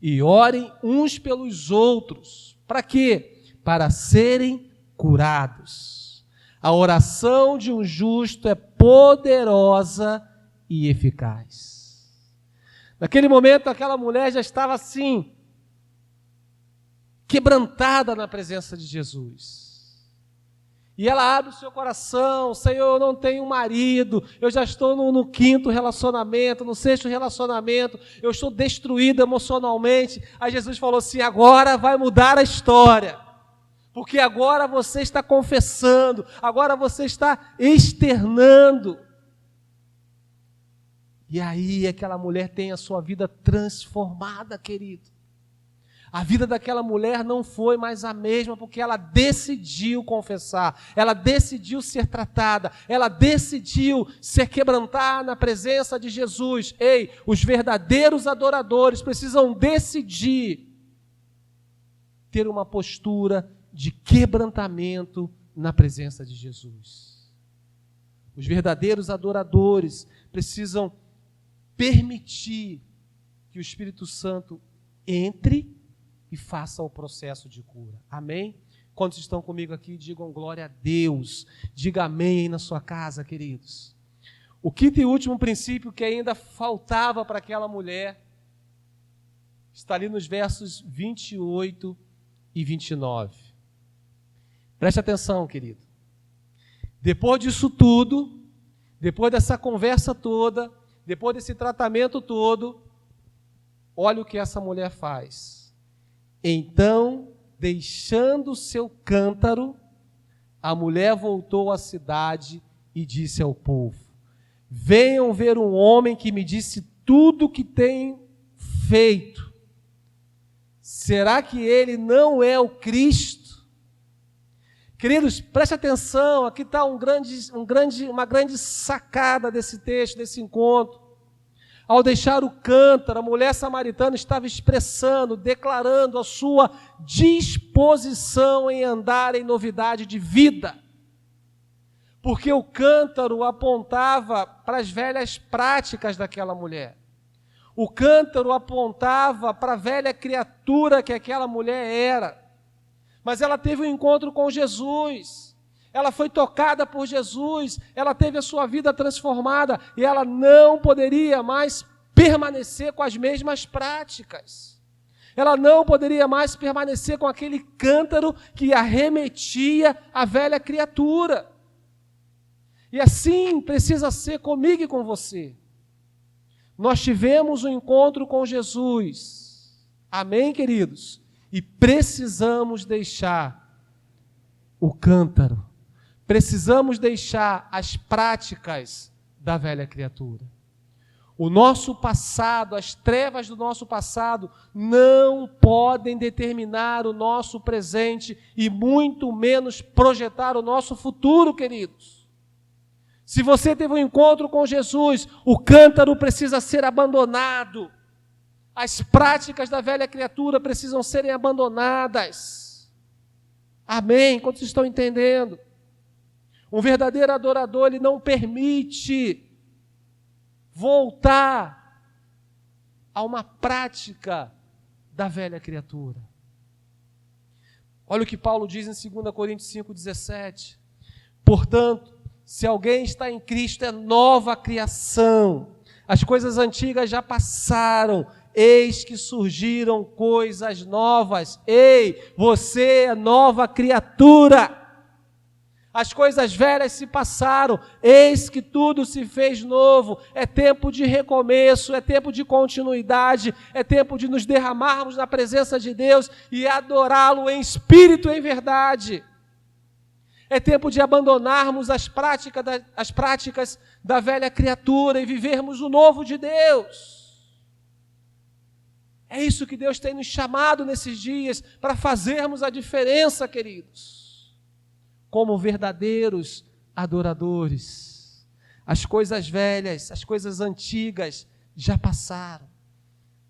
e orem uns pelos outros. Para quê? Para serem curados. A oração de um justo é poderosa e eficaz. Naquele momento, aquela mulher já estava assim, quebrantada na presença de Jesus. E ela abre o seu coração, Senhor, eu não tenho marido, eu já estou no quinto relacionamento, no sexto relacionamento, eu estou destruída emocionalmente. Aí Jesus falou assim, agora vai mudar a história, porque agora você está confessando, agora você está externando. E aí aquela mulher tem a sua vida transformada, querido. A vida daquela mulher não foi mais a mesma, porque ela decidiu confessar, ela decidiu ser tratada, ela decidiu ser quebrantada na presença de Jesus. Ei, os verdadeiros adoradores precisam decidir ter uma postura de quebrantamento na presença de Jesus. Os verdadeiros adoradores precisam permitir que o Espírito Santo entre e faça o processo de cura. Amém? Quantos estão comigo aqui, digam glória a Deus. Diga amém aí na sua casa, queridos. O quinto e último princípio que ainda faltava para aquela mulher está ali nos versos 28 e 29. Preste atenção, querido. Depois disso tudo, depois dessa conversa toda, depois desse tratamento todo, olha o que essa mulher faz. Então, deixando o seu cântaro, a mulher voltou à cidade e disse ao povo: venham ver um homem que me disse tudo o que tem feito. Será que ele não é o Cristo? Queridos, preste atenção, aqui está uma grande sacada desse texto, desse encontro. Ao deixar o cântaro, a mulher samaritana estava expressando, declarando a sua disposição em andar em novidade de vida. Porque o cântaro apontava para as velhas práticas daquela mulher. O cântaro apontava para a velha criatura que aquela mulher era. Mas ela teve um encontro com Jesus. Ela foi tocada por Jesus, ela teve a sua vida transformada e ela não poderia mais permanecer com as mesmas práticas. Ela não poderia mais permanecer com aquele cântaro que arremetia a velha criatura. E assim precisa ser comigo e com você. Nós tivemos um encontro com Jesus. Amém, queridos? E precisamos deixar o cântaro. Precisamos deixar as práticas da velha criatura. O nosso passado, as trevas do nosso passado não podem determinar o nosso presente e muito menos projetar o nosso futuro, queridos. Se você teve um encontro com Jesus, o cântaro precisa ser abandonado. As práticas da velha criatura precisam serem abandonadas. Amém? Quantos estão entendendo? Um verdadeiro adorador, ele não permite voltar a uma prática da velha criatura. Olha o que Paulo diz em 2 Coríntios 5,17. Portanto, se alguém está em Cristo, é nova criação. As coisas antigas já passaram, eis que surgiram coisas novas. Ei, você é nova criatura. As coisas velhas se passaram, eis que tudo se fez novo. É tempo de recomeço, é tempo de continuidade, é tempo de nos derramarmos na presença de Deus e adorá-lo em espírito e em verdade. É tempo de abandonarmos as práticas da velha criatura e vivermos o novo de Deus. É isso que Deus tem nos chamado nesses dias, para fazermos a diferença, queridos. Como verdadeiros adoradores. As coisas velhas, as coisas antigas já passaram.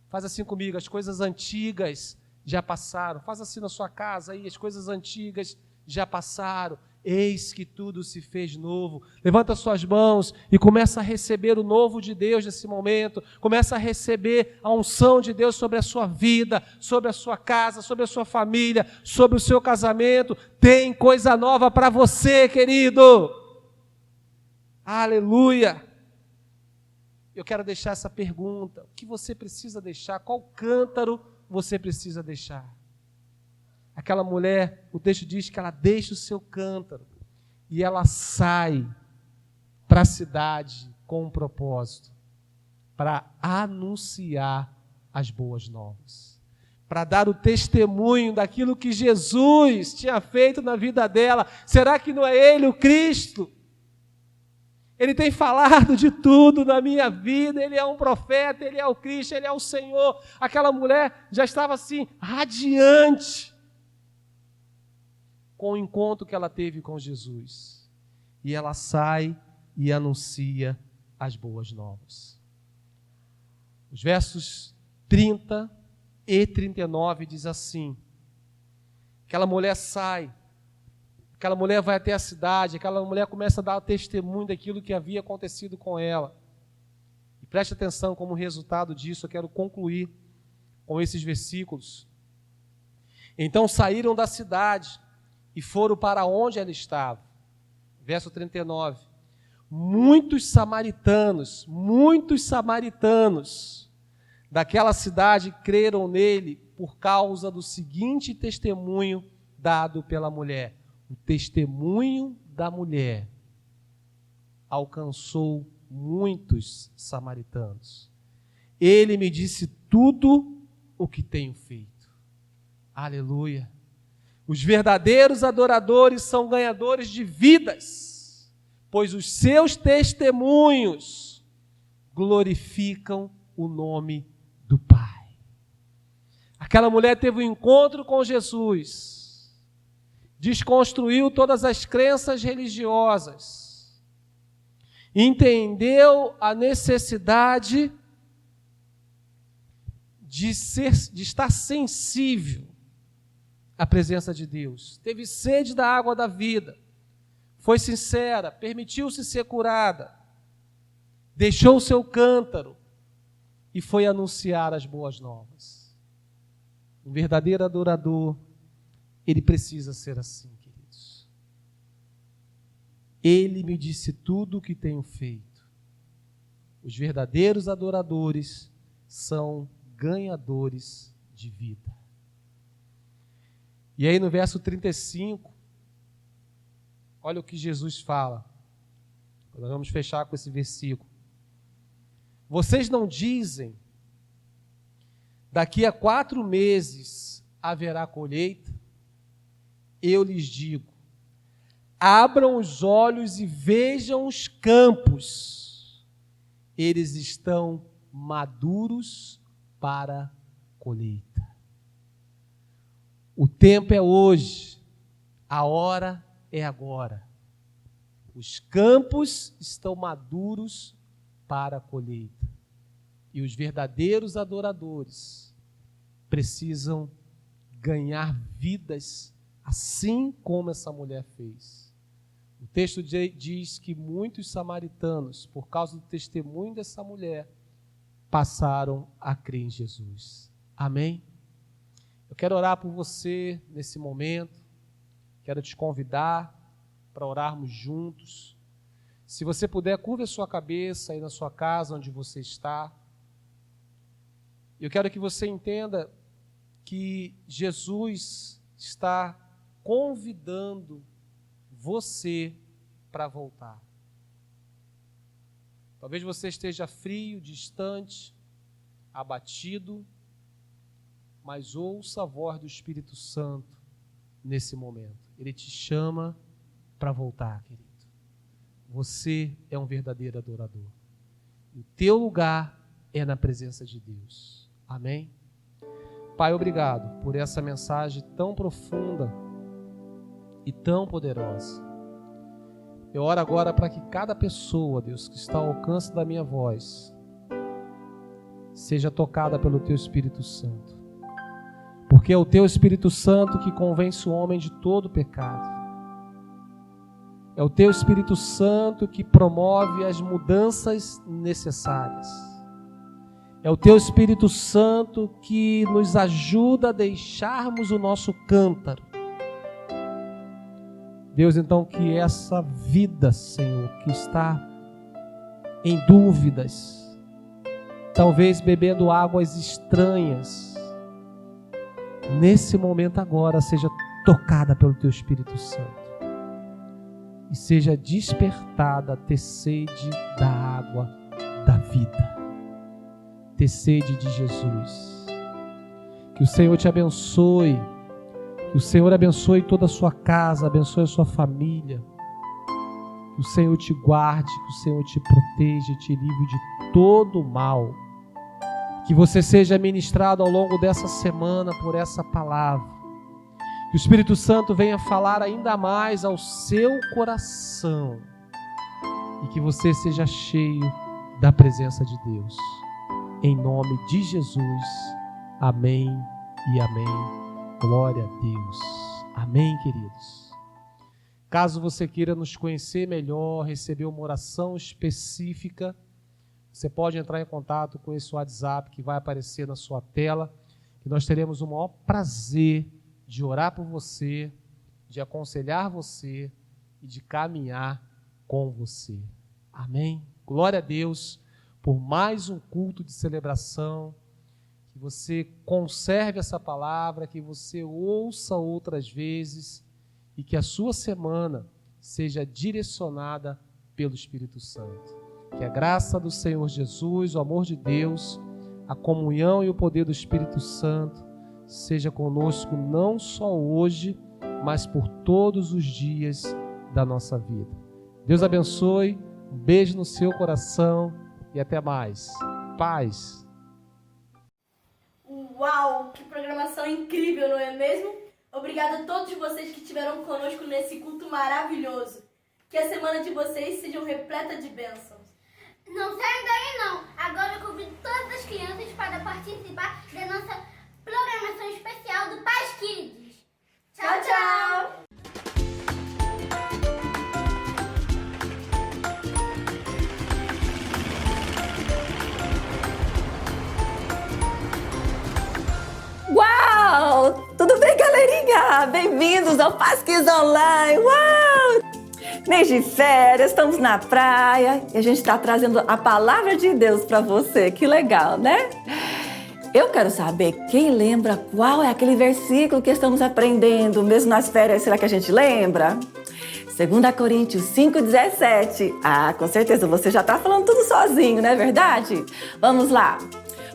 Faz assim comigo, as coisas antigas já passaram. Faz assim na sua casa aí, as coisas antigas já passaram. Eis que tudo se fez novo. Levanta suas mãos e começa a receber o novo de Deus nesse momento. Começa a receber a unção de Deus sobre a sua vida, sobre a sua casa, sobre a sua família, sobre o seu casamento. Tem coisa nova para você, querido. Aleluia. Eu quero deixar essa pergunta. O que você precisa deixar? Qual cântaro você precisa deixar? Aquela mulher, o texto diz que ela deixa o seu cântaro e ela sai para a cidade com um propósito, para anunciar as boas novas, para dar o testemunho daquilo que Jesus tinha feito na vida dela. Será que não é Ele o Cristo? Ele tem falado de tudo na minha vida, ele é um profeta, ele é o Cristo, ele é o Senhor. Aquela mulher já estava assim, radiante, com o encontro que ela teve com Jesus. E ela sai e anuncia as boas novas. Os versos 30 e 39 diz assim: aquela mulher sai, aquela mulher vai até a cidade, aquela mulher começa a dar testemunho daquilo que havia acontecido com ela. E preste atenção, como resultado disso, eu quero concluir com esses versículos. Então saíram da cidade e foram para onde ela estava. Verso 39. Muitos samaritanos daquela cidade creram nele por causa do seguinte testemunho dado pela mulher. O testemunho da mulher alcançou muitos samaritanos. Ele me disse tudo o que tenho feito. Aleluia. Os verdadeiros adoradores são ganhadores de vidas, pois os seus testemunhos glorificam o nome do Pai. Aquela mulher teve um encontro com Jesus, desconstruiu todas as crenças religiosas, entendeu a necessidade de estar sensível à presença de Deus. Teve sede da água da vida, foi sincera, permitiu-se ser curada, deixou o seu cântaro e foi anunciar as boas novas. Um verdadeiro adorador, ele precisa ser assim, queridos. Ele me disse tudo o que tenho feito. Os verdadeiros adoradores são ganhadores de vida. E aí no verso 35, olha o que Jesus fala. Nós vamos fechar com esse versículo. Vocês não dizem, daqui a 4 meses haverá colheita? Eu lhes digo, abram os olhos e vejam os campos. Eles estão maduros para a colheita. O tempo é hoje, a hora é agora. Os campos estão maduros para a colheita. E os verdadeiros adoradores precisam ganhar vidas assim como essa mulher fez. O texto diz que muitos samaritanos, por causa do testemunho dessa mulher, passaram a crer em Jesus. Amém? Eu quero orar por você nesse momento. Quero te convidar para orarmos juntos. Se você puder, curva a sua cabeça aí na sua casa, onde você está. Eu quero que você entenda que Jesus está convidando você para voltar. Talvez você esteja frio, distante, abatido, mas ouça a voz do Espírito Santo nesse momento. Ele te chama para voltar, querido. Você é um verdadeiro adorador. O teu lugar é na presença de Deus. Amém? Pai, obrigado por essa mensagem tão profunda e tão poderosa. Eu oro agora para que cada pessoa, Deus, que está ao alcance da minha voz, seja tocada pelo Teu Espírito Santo. Porque é o Teu Espírito Santo que convence o homem de todo pecado. É o Teu Espírito Santo que promove as mudanças necessárias. É o Teu Espírito Santo que nos ajuda a deixarmos o nosso cântaro. Deus, então, que essa vida, Senhor, que está em dúvidas, talvez bebendo águas estranhas, nesse momento agora seja tocada pelo Teu Espírito Santo e seja despertada a ter sede da água da vida, ter sede de Jesus. Que o Senhor te abençoe, que o Senhor abençoe toda a sua casa, abençoe a sua família, Que o Senhor te guarde, que o Senhor te proteja e te livre de todo o mal. Que você seja ministrado ao longo dessa semana por essa palavra. Que o Espírito Santo venha falar ainda mais ao seu coração. E que você seja cheio da presença de Deus. Em nome de Jesus. Amém e amém. Glória a Deus. Amém, queridos. Caso você queira nos conhecer melhor, receber uma oração específica, você pode entrar em contato com esse WhatsApp que vai aparecer na sua tela, e nós teremos o maior prazer de orar por você, de aconselhar você e de caminhar com você. Amém? Glória a Deus por mais um culto de celebração, que você conserve essa palavra, que você ouça outras vezes e que a sua semana seja direcionada pelo Espírito Santo. Que a graça do Senhor Jesus, o amor de Deus, a comunhão e o poder do Espírito Santo seja conosco não só hoje, mas por todos os dias da nossa vida. Deus abençoe, um beijo no seu coração e até mais. Paz. Uau, que programação incrível, não é mesmo? Obrigada a todos vocês que estiveram conosco nesse culto maravilhoso. Que a semana de vocês seja repleta de bênçãos. Não saiam daí não. Agora eu convido todas as crianças para participar da nossa programação especial do Paz Kids. Tchau, tchau! Uau! Tudo bem, galerinha? Bem-vindos ao Paz Kids Online! Uau! Mês de férias, estamos na praia e a gente está trazendo a palavra de Deus para você. Que legal, né? Eu quero saber quem lembra qual é aquele versículo que estamos aprendendo mesmo nas férias. Será que a gente lembra? 2 Coríntios 5,17. Ah, com certeza você já está falando tudo sozinho, não é verdade? Vamos lá.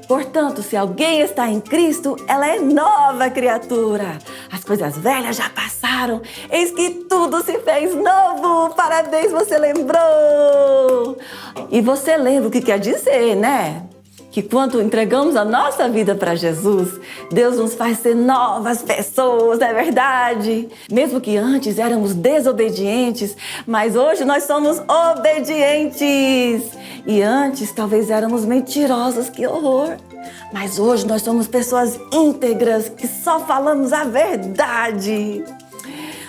Portanto, se alguém está em Cristo, ela é nova criatura. As coisas velhas já passaram, eis que tudo se fez novo. Parabéns, você lembrou! E você lembra o que quer dizer, né? Que quando entregamos a nossa vida para Jesus, Deus nos faz ser novas pessoas, não é verdade? Mesmo que antes éramos desobedientes, mas hoje nós somos obedientes. E antes talvez éramos mentirosos, que horror. Mas hoje nós somos pessoas íntegras, que só falamos a verdade.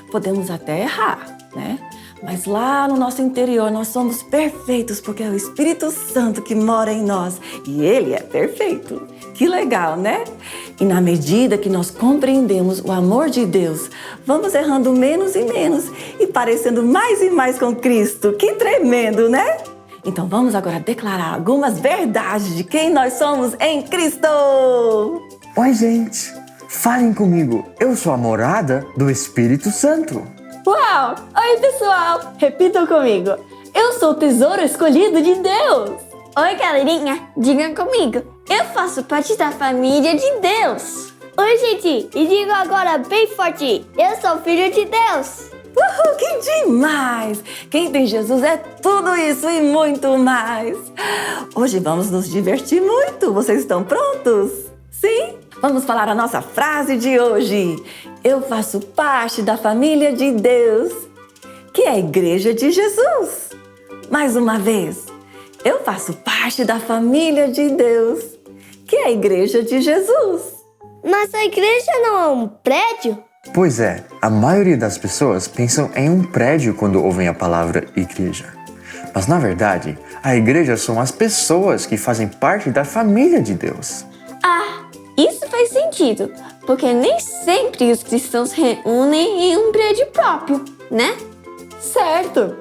Podemos até errar, né? Mas lá no nosso interior nós somos perfeitos, porque é o Espírito Santo que mora em nós. E Ele é perfeito. Que legal, né? E na medida que nós compreendemos o amor de Deus, vamos errando menos e menos e parecendo mais e mais com Cristo. Que tremendo, né? Então vamos agora declarar algumas verdades de quem nós somos em Cristo. Oi, gente. Falem comigo. Eu sou a morada do Espírito Santo. Uau! Oi, pessoal! Repitam comigo. Eu sou o tesouro escolhido de Deus. Oi, galerinha. Digam comigo. Eu faço parte da família de Deus. Oi, gente. E digo agora bem forte. Eu sou filho de Deus. Uhul, que demais! Quem tem Jesus é tudo isso e muito mais. Hoje vamos nos divertir muito. Vocês estão prontos? Sim? Vamos falar a nossa frase de hoje. Eu faço parte da família de Deus, que é a Igreja de Jesus. Mais uma vez. Eu faço parte da família de Deus, que é a Igreja de Jesus. Mas a igreja não é um prédio? Pois é, a maioria das pessoas pensam em um prédio quando ouvem a palavra igreja. Mas na verdade, a igreja são as pessoas que fazem parte da família de Deus. Ah, isso faz sentido, porque nem sempre os cristãos reúnem em um prédio próprio, né? Certo!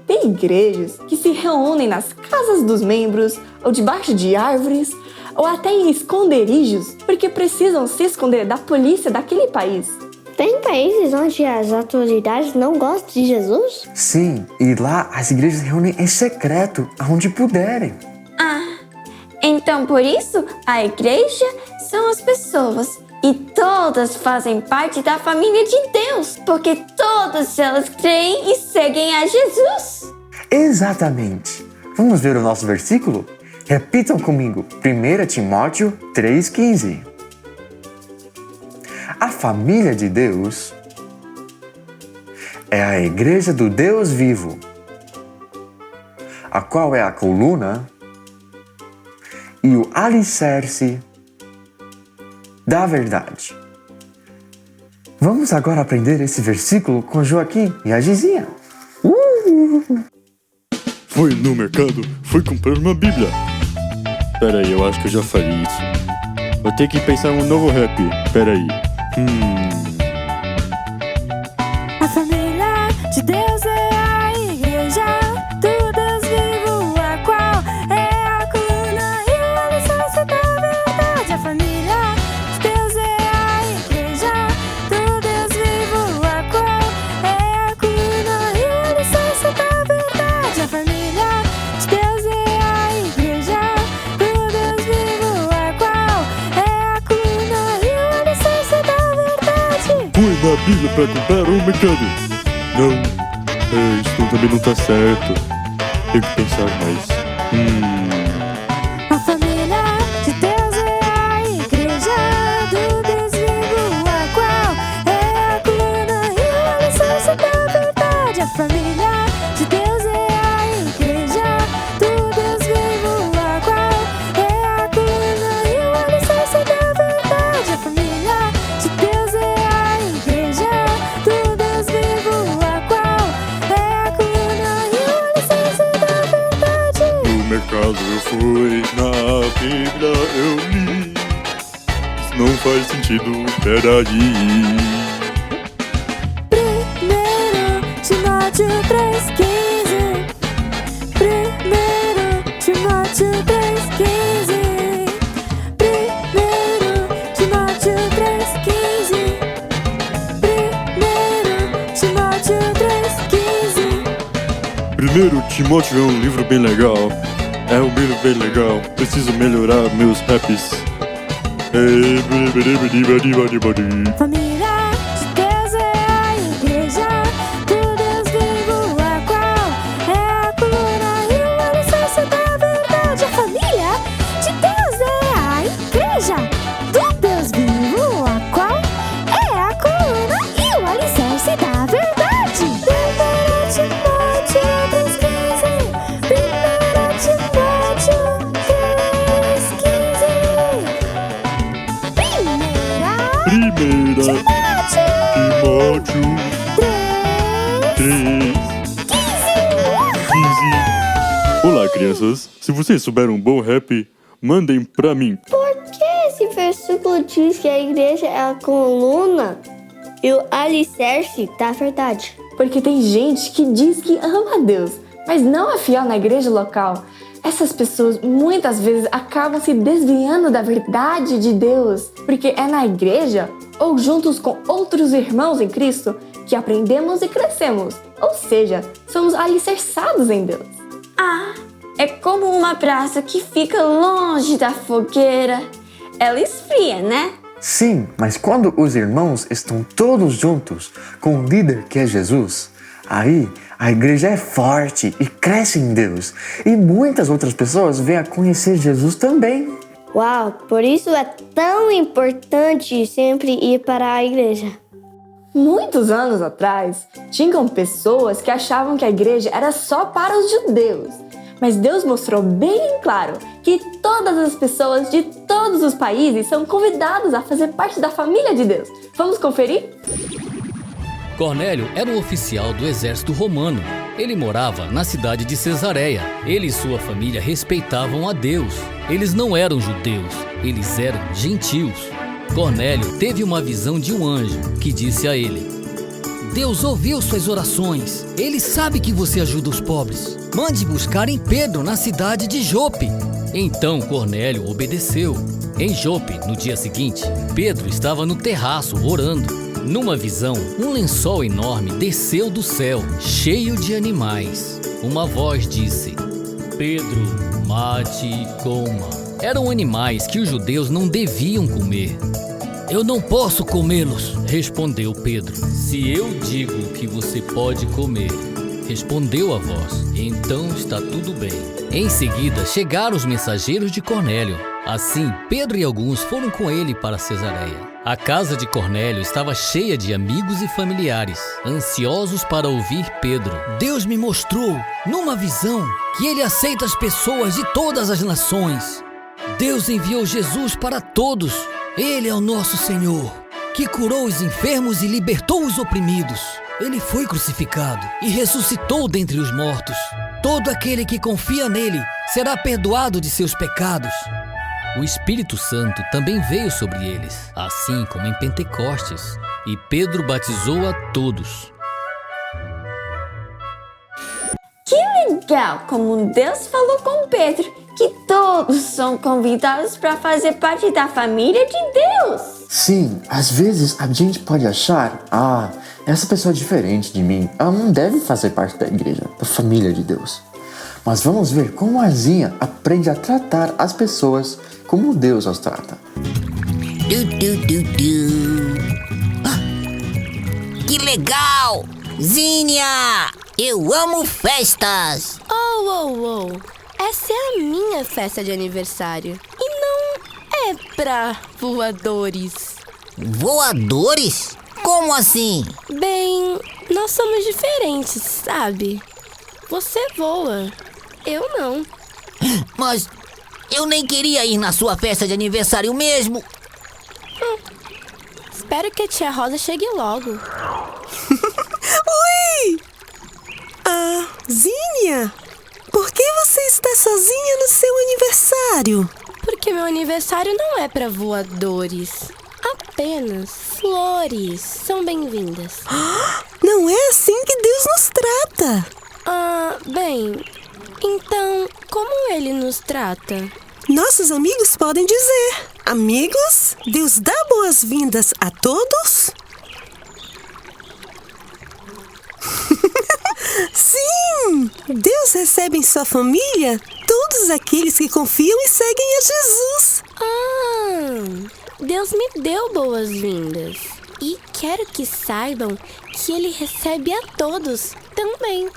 Tem igrejas que se reúnem nas casas dos membros, ou debaixo de árvores, ou até em esconderijos, porque precisam se esconder da polícia daquele país. Tem países onde as autoridades não gostam de Jesus? Sim, e lá as igrejas reúnem em secreto, aonde puderem. Ah, então por isso a igreja são as pessoas. E todas fazem parte da família de Deus, porque todas elas creem e seguem a Jesus. Exatamente. Vamos ver o nosso versículo? Repitam comigo, 1 Timóteo 3,15. A família de Deus é a igreja do Deus vivo, a qual é a coluna e o alicerce da verdade. Vamos agora aprender esse versículo com Joaquim e a Gizinha. Fui no mercado, fui comprar uma Bíblia. Peraí, eu acho que eu já falei isso. Vou ter que pensar em um novo rap. Peraí. A família de Deus é a igreja do Deus vivo, a qual é a coluna e o alicerce da verdade. A família de Deus é a igreja do Deus vivo, a qual é a coluna e o alicerce da verdade. A família de Deus é a igreja do Deus vivo, a qual é a coluna e o alicerce da verdade. Fui na Bíblia pra comprar um mercado. Não, isso também não tá certo. Tenho que pensar mais. A família de Deus é a igreja do Deus vivo, a qual é a coluna e o alicerce da verdade. A família de Deus é a igreja do Deus vivo, a qual é a coluna e o alicerce da verdade. A família de Deus é a igreja do Deus vivo, a qual é a coluna e o alicerce da verdade. No mercado eu fui, na Bíblia eu li. Isso não faz sentido, peraí. 1 Timóteo 3,15. 1 Timóteo 3,15. 1 Timóteo 3,15. 1 Timóteo 3,15. 1 Timóteo é um livro bem legal. É um livro bem legal. Preciso melhorar meus raps. Família de Deus é a igreja do Deus vivo, a qual é a coluna e o alicerce da verdade. A família de Deus é a igreja do Deus vivo, a qual é a coluna e o alicerce da verdade. 1 Timóteo 3,15. 1 Timóteo 3,15. 1 Timóteo 3,15. Olá, crianças. Se vocês souberam um bom rap, mandem pra mim. Por que esse versículo diz que a igreja é a coluna e o alicerce da verdade? Porque tem gente que diz que ama a Deus, mas não é fiel na igreja local. Essas pessoas muitas vezes acabam se desviando da verdade de Deus, porque é na igreja ou juntos com outros irmãos em Cristo que aprendemos e crescemos, ou seja, somos alicerçados em Deus. Ah, é como uma praça que fica longe da fogueira. Ela esfria, né? Sim, mas quando os irmãos estão todos juntos com o líder que é Jesus, aí a igreja é forte e cresce em Deus. E muitas outras pessoas vêm a conhecer Jesus também. Uau, por isso é tão importante sempre ir para a igreja. Muitos anos atrás, tinham pessoas que achavam que a igreja era só para os judeus. Mas Deus mostrou bem claro que todas as pessoas de todos os países são convidadas a fazer parte da família de Deus. Vamos conferir? Cornélio era um oficial do exército romano. Ele morava na cidade de Cesareia. Ele e sua família respeitavam a Deus. Eles não eram judeus, eles eram gentios. Cornélio teve uma visão de um anjo que disse a ele: Deus ouviu suas orações. Ele sabe que você ajuda os pobres. Mande buscarem Pedro na cidade de Jope. Então Cornélio obedeceu. Em Jope, no dia seguinte, Pedro estava no terraço orando. Numa visão, um lençol enorme desceu do céu, cheio de animais. Uma voz disse: Pedro, mate e coma. Eram animais que os judeus não deviam comer. Eu não posso comê-los, respondeu Pedro. Se eu digo que você pode comer, respondeu a voz. Então está tudo bem. Em seguida, chegaram os mensageiros de Cornélio. Assim, Pedro e alguns foram com ele para Cesareia. A casa de Cornélio estava cheia de amigos e familiares, ansiosos para ouvir Pedro. Deus me mostrou, numa visão, que ele aceita as pessoas de todas as nações. Deus enviou Jesus para todos. Ele é o nosso Senhor, que curou os enfermos e libertou os oprimidos. Ele foi crucificado e ressuscitou dentre os mortos. Todo aquele que confia nele será perdoado de seus pecados. O Espírito Santo também veio sobre eles, assim como em Pentecostes, e Pedro batizou a todos. Que legal como Deus falou com Pedro, que todos são convidados para fazer parte da família de Deus. Sim, às vezes a gente pode achar, essa pessoa é diferente de mim, ela não deve fazer parte da igreja, da família de Deus. Mas vamos ver como a Zinha aprende a tratar as pessoas como Deus as trata. Que legal! Zinha! Eu amo festas! Oh! Essa é a minha festa de aniversário. E não é pra voadores. Voadores? Como assim? Bem, nós somos diferentes, sabe? Você voa, eu não. Mas eu nem queria ir na sua festa de aniversário mesmo. Espero que a tia Rosa chegue logo. Oi! Zinha, por que você está sozinha no seu aniversário? Porque meu aniversário não é para voadores. Apenas flores são bem-vindas. Não é assim que Deus nos trata. Bem, então como ele nos trata? Nossos amigos podem dizer: amigos, Deus dá boas-vindas a todos? Sim! Deus recebe em sua família todos aqueles que confiam e seguem a Jesus. Deus me deu boas-vindas. E quero que saibam que Ele recebe a todos também.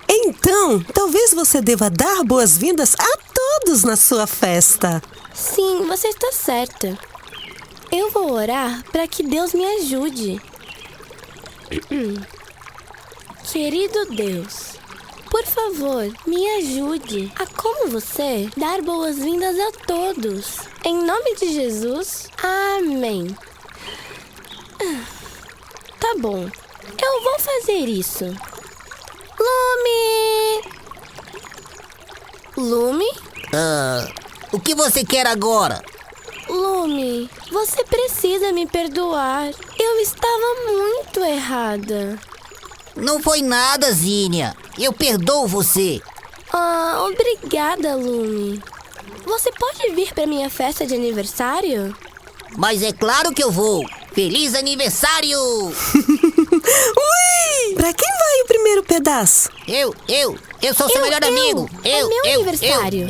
Então, talvez você deva dar boas-vindas a todos na sua festa. Sim, você está certa. Eu vou orar para que Deus me ajude. Querido Deus, por favor, me ajude a, como você, dar boas-vindas a todos. Em nome de Jesus, amém. Tá bom, eu vou fazer isso. Lume? O que você quer agora? Lume, você precisa me perdoar. Eu estava muito errada. Não foi nada, Zinha. Eu perdoo você. Obrigada, Lume. Você pode vir para minha festa de aniversário? Mas é claro que eu vou. Feliz aniversário! Ui! Pra quem vai o primeiro pedaço? Eu sou seu melhor amigo. É meu aniversário.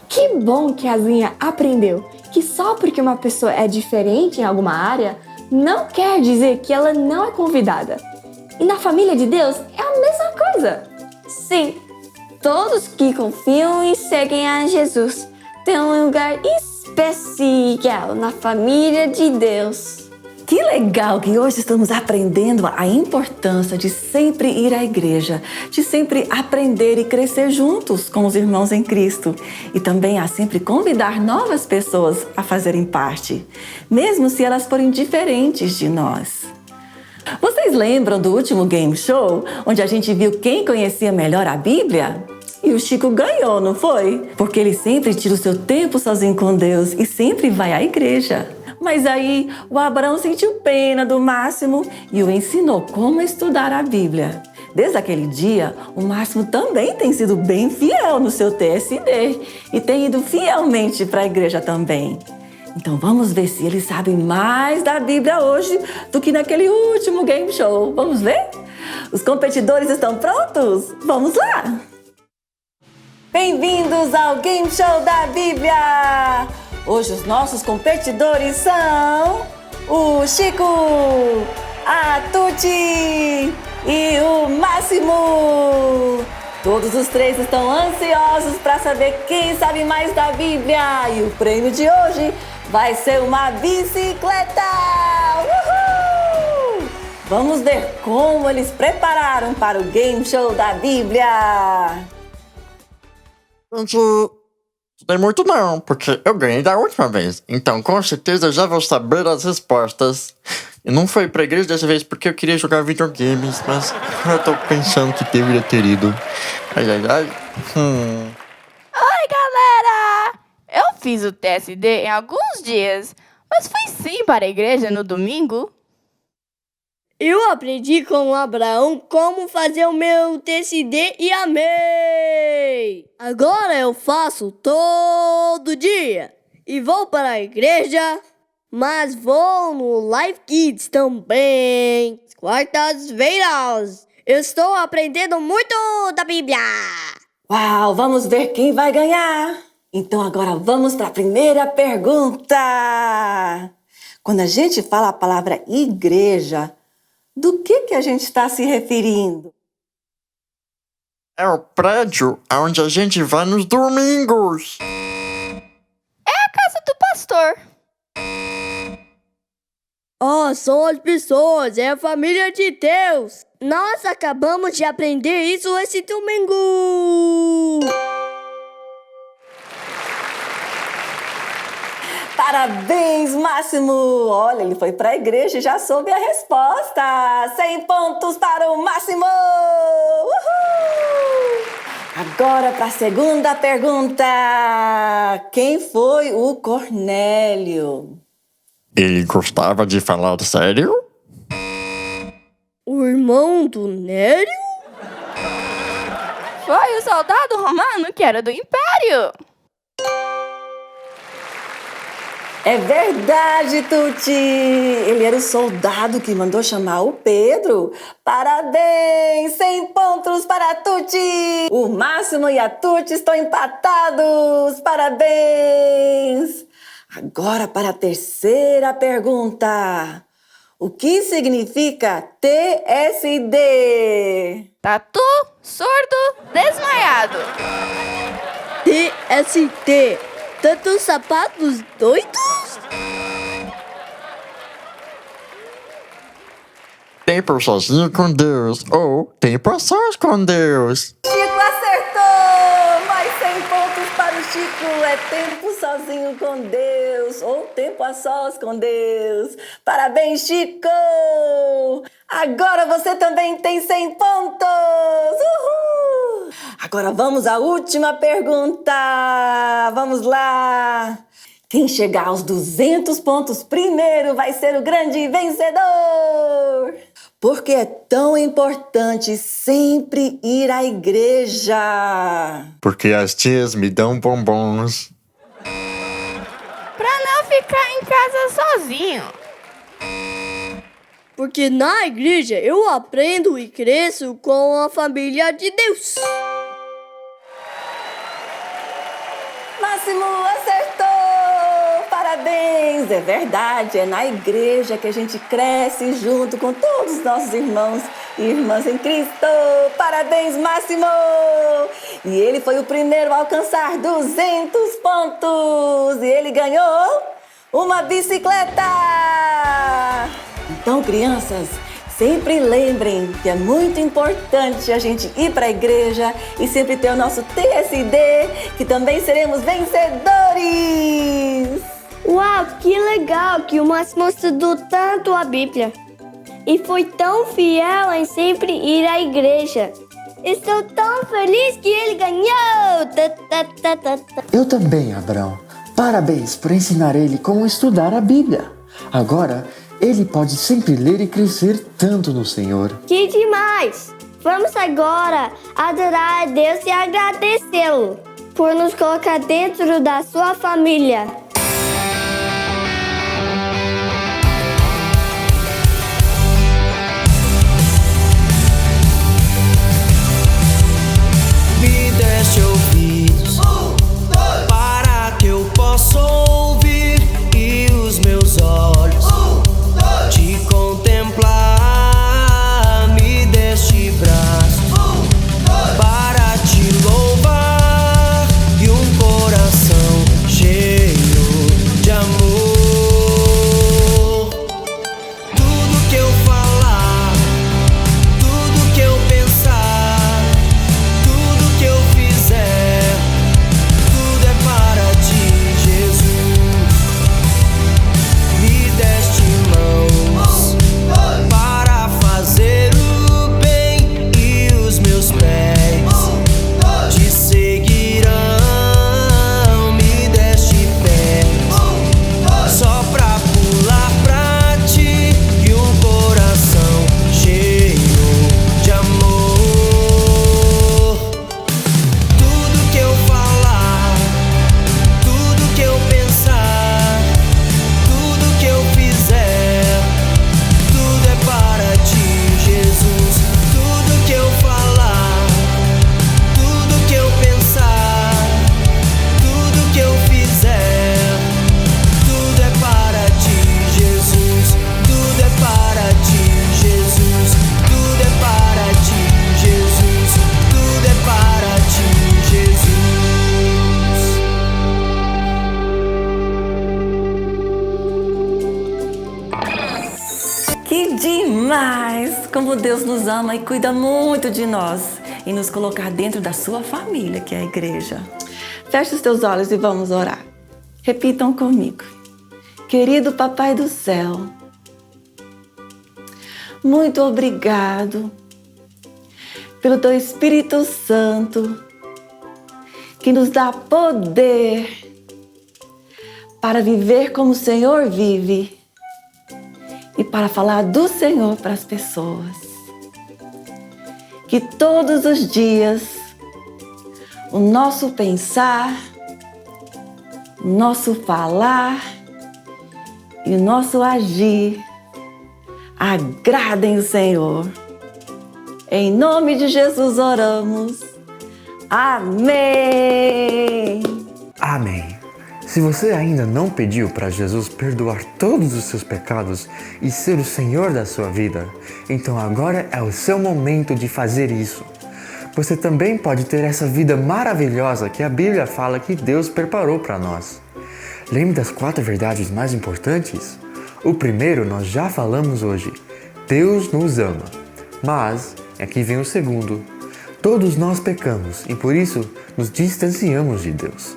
Que bom que a Zinha aprendeu que só porque uma pessoa é diferente em alguma área, não quer dizer que ela não é convidada. E na família de Deus é a mesma coisa. Sim, todos que confiam e seguem a Jesus têm um lugar especial na família de Deus. Que legal que hoje estamos aprendendo a importância de sempre ir à igreja, de sempre aprender e crescer juntos com os irmãos em Cristo e também a sempre convidar novas pessoas a fazerem parte, mesmo se elas forem diferentes de nós. Vocês lembram do último game show, onde a gente viu quem conhecia melhor a Bíblia? E o Chico ganhou, não foi? Porque ele sempre tira o seu tempo sozinho com Deus e sempre vai à igreja. Mas aí o Abraão sentiu pena do Máximo e o ensinou como estudar a Bíblia. Desde aquele dia, o Máximo também tem sido bem fiel no seu TSD e tem ido fielmente para a igreja também. Então vamos ver se eles sabem mais da Bíblia hoje do que naquele último game show. Vamos ver? Os competidores estão prontos? Vamos lá! Bem-vindos ao Game Show da Bíblia! Hoje os nossos competidores são o Chico, a Tuti, e o Máximo. Todos os três estão ansiosos para saber quem sabe mais da Bíblia. E o prêmio de hoje vai ser uma bicicleta! Uhul! Vamos ver como eles prepararam para o Game Show da Bíblia. Gente, não tem muito não, porque eu ganhei da última vez. Então, com certeza, eu já vou saber as respostas. Eu não fui pra igreja dessa vez porque eu queria jogar videogames, mas eu tô pensando que deveria ter ido. Ai. Oi, galera! Eu fiz o TSD em alguns dias, mas fui sim para a igreja no domingo. Eu aprendi com o Abraão como fazer o meu TSD e amei! Agora eu faço todo dia e vou para a igreja, mas vou no Live Kids também. Quartas-feiras, eu estou aprendendo muito da Bíblia! Uau, vamos ver quem vai ganhar. Então agora vamos para a primeira pergunta. Quando a gente fala a palavra igreja, do que a gente está se referindo? É o prédio onde a gente vai nos domingos. É a casa do pastor. São as pessoas, é a família de Deus. Nós acabamos de aprender isso esse domingo. Parabéns, Máximo! Olha, ele foi para a igreja e já soube a resposta. 100 pontos para o Máximo! Uhul! Agora para a segunda pergunta. Quem foi o Cornélio? Ele gostava de falar sério? O irmão do Nélio? Foi o soldado romano que era do Império. É verdade, Tuti! Ele era o soldado que mandou chamar o Pedro. Parabéns! 100 pontos para a Tuti! O Máximo e a Tuti estão empatados! Parabéns! Agora para a terceira pergunta. O que significa TSD? Tatu, surdo, desmaiado. TSD. Tantos sapatos doidos? Tempo sozinho com Deus ou tempo a sós com Deus. Chico acertou! Mais 100 pontos para o Chico. É tempo sozinho com Deus ou tempo a sós com Deus. Parabéns, Chico! Agora você também tem 100 pontos! Uhul! Agora vamos à última pergunta. Vamos lá. Quem chegar aos 200 pontos primeiro vai ser o grande vencedor. Porque é tão importante sempre ir à igreja. Porque as tias me dão bombons. Pra não ficar em casa sozinho. Porque na igreja eu aprendo e cresço com a família de Deus. Máximo acertou! Parabéns! É verdade, é na igreja que a gente cresce junto com todos os nossos irmãos e irmãs em Cristo. Parabéns, Máximo! E ele foi o primeiro a alcançar 200 pontos. E ele ganhou uma bicicleta! Então, crianças, sempre lembrem que é muito importante a gente ir para a igreja e sempre ter o nosso TSD, que também seremos vencedores! Uau, que legal que o Máximo estudou tanto a Bíblia e foi tão fiel em sempre ir à igreja. Estou tão feliz que ele ganhou! Eu também, Abraão. Parabéns por ensinar ele como estudar a Bíblia. Agora, ele pode sempre ler e crescer tanto no Senhor. Que demais! Vamos agora adorar a Deus e agradecê-lo por nos colocar dentro da sua família. Me deste ouvidos para que eu possa ouvir e os meus olhos te contemplar. Me deste como Deus nos ama e cuida muito de nós e nos colocar dentro da sua família, que é a igreja. Feche os teus olhos e vamos orar. Repitam comigo. Querido Papai do céu, muito obrigado pelo teu Espírito Santo que nos dá poder para viver como o Senhor vive e para falar do Senhor para as pessoas. Que todos os dias o nosso pensar, o nosso falar e o nosso agir agradem o Senhor. Em nome de Jesus oramos. Amém. Amém. Se você ainda não pediu para Jesus perdoar todos os seus pecados e ser o Senhor da sua vida, então agora é o seu momento de fazer isso. Você também pode ter essa vida maravilhosa que a Bíblia fala que Deus preparou para nós. Lembre das 4 verdades mais importantes? O primeiro nós já falamos hoje. Deus nos ama. Mas, aqui vem o segundo. Todos nós pecamos e por isso nos distanciamos de Deus.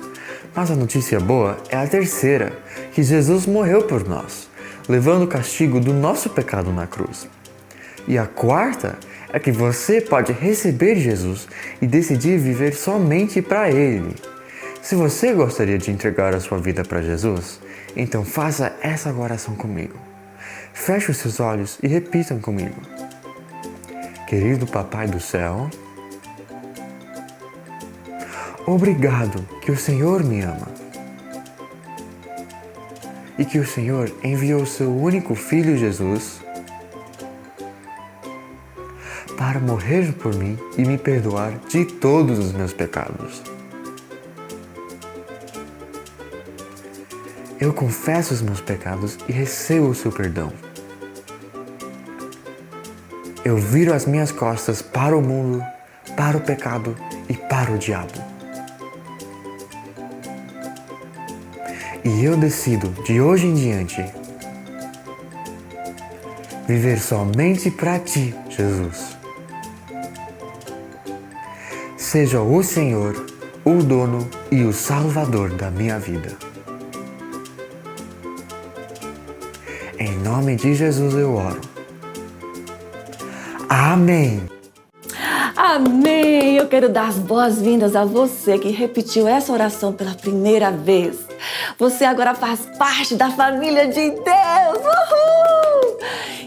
Mas a notícia boa é a terceira, que Jesus morreu por nós, levando o castigo do nosso pecado na cruz. E a quarta é que você pode receber Jesus e decidir viver somente para Ele. Se você gostaria de entregar a sua vida para Jesus, então faça essa oração comigo. Feche os seus olhos e repitam comigo. Querido Papai do céu, obrigado que o Senhor me ama e que o Senhor enviou o seu único Filho Jesus para morrer por mim e me perdoar de todos os meus pecados. Eu confesso os meus pecados e recebo o seu perdão. Eu viro as minhas costas para o mundo, para o pecado e para o diabo. E eu decido, de hoje em diante, viver somente para Ti, Jesus. Seja o Senhor, o dono e o Salvador da minha vida. Em nome de Jesus eu oro. Amém. Amém! Eu quero dar as boas-vindas a você que repetiu essa oração pela primeira vez. Você agora faz parte da família de Deus! Uhul!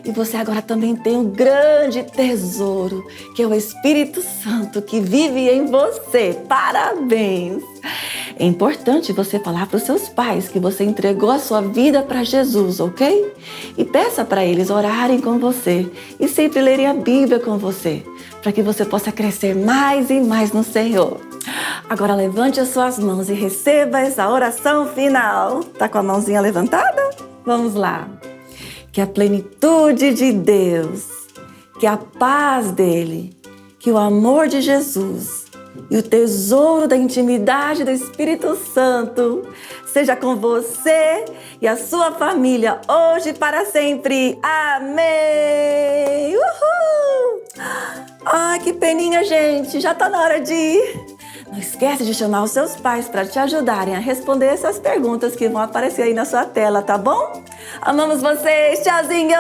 E você agora também tem um grande tesouro, que é o Espírito Santo que vive em você. Parabéns! É importante você falar para os seus pais que você entregou a sua vida para Jesus, ok? E peça para eles orarem com você e sempre lerem a Bíblia com você, para que você possa crescer mais e mais no Senhor. Agora levante as suas mãos e receba essa oração final. Tá com a mãozinha levantada? Vamos lá. Que a plenitude de Deus, que a paz dele, que o amor de Jesus e o tesouro da intimidade do Espírito Santo seja com você e a sua família hoje e para sempre. Amém! Uhul! Ai, que peninha, gente. Já tá na hora de ir. Não esquece de chamar os seus pais para te ajudarem a responder essas perguntas que vão aparecer aí na sua tela, tá bom? Amamos vocês. Tchauzinho!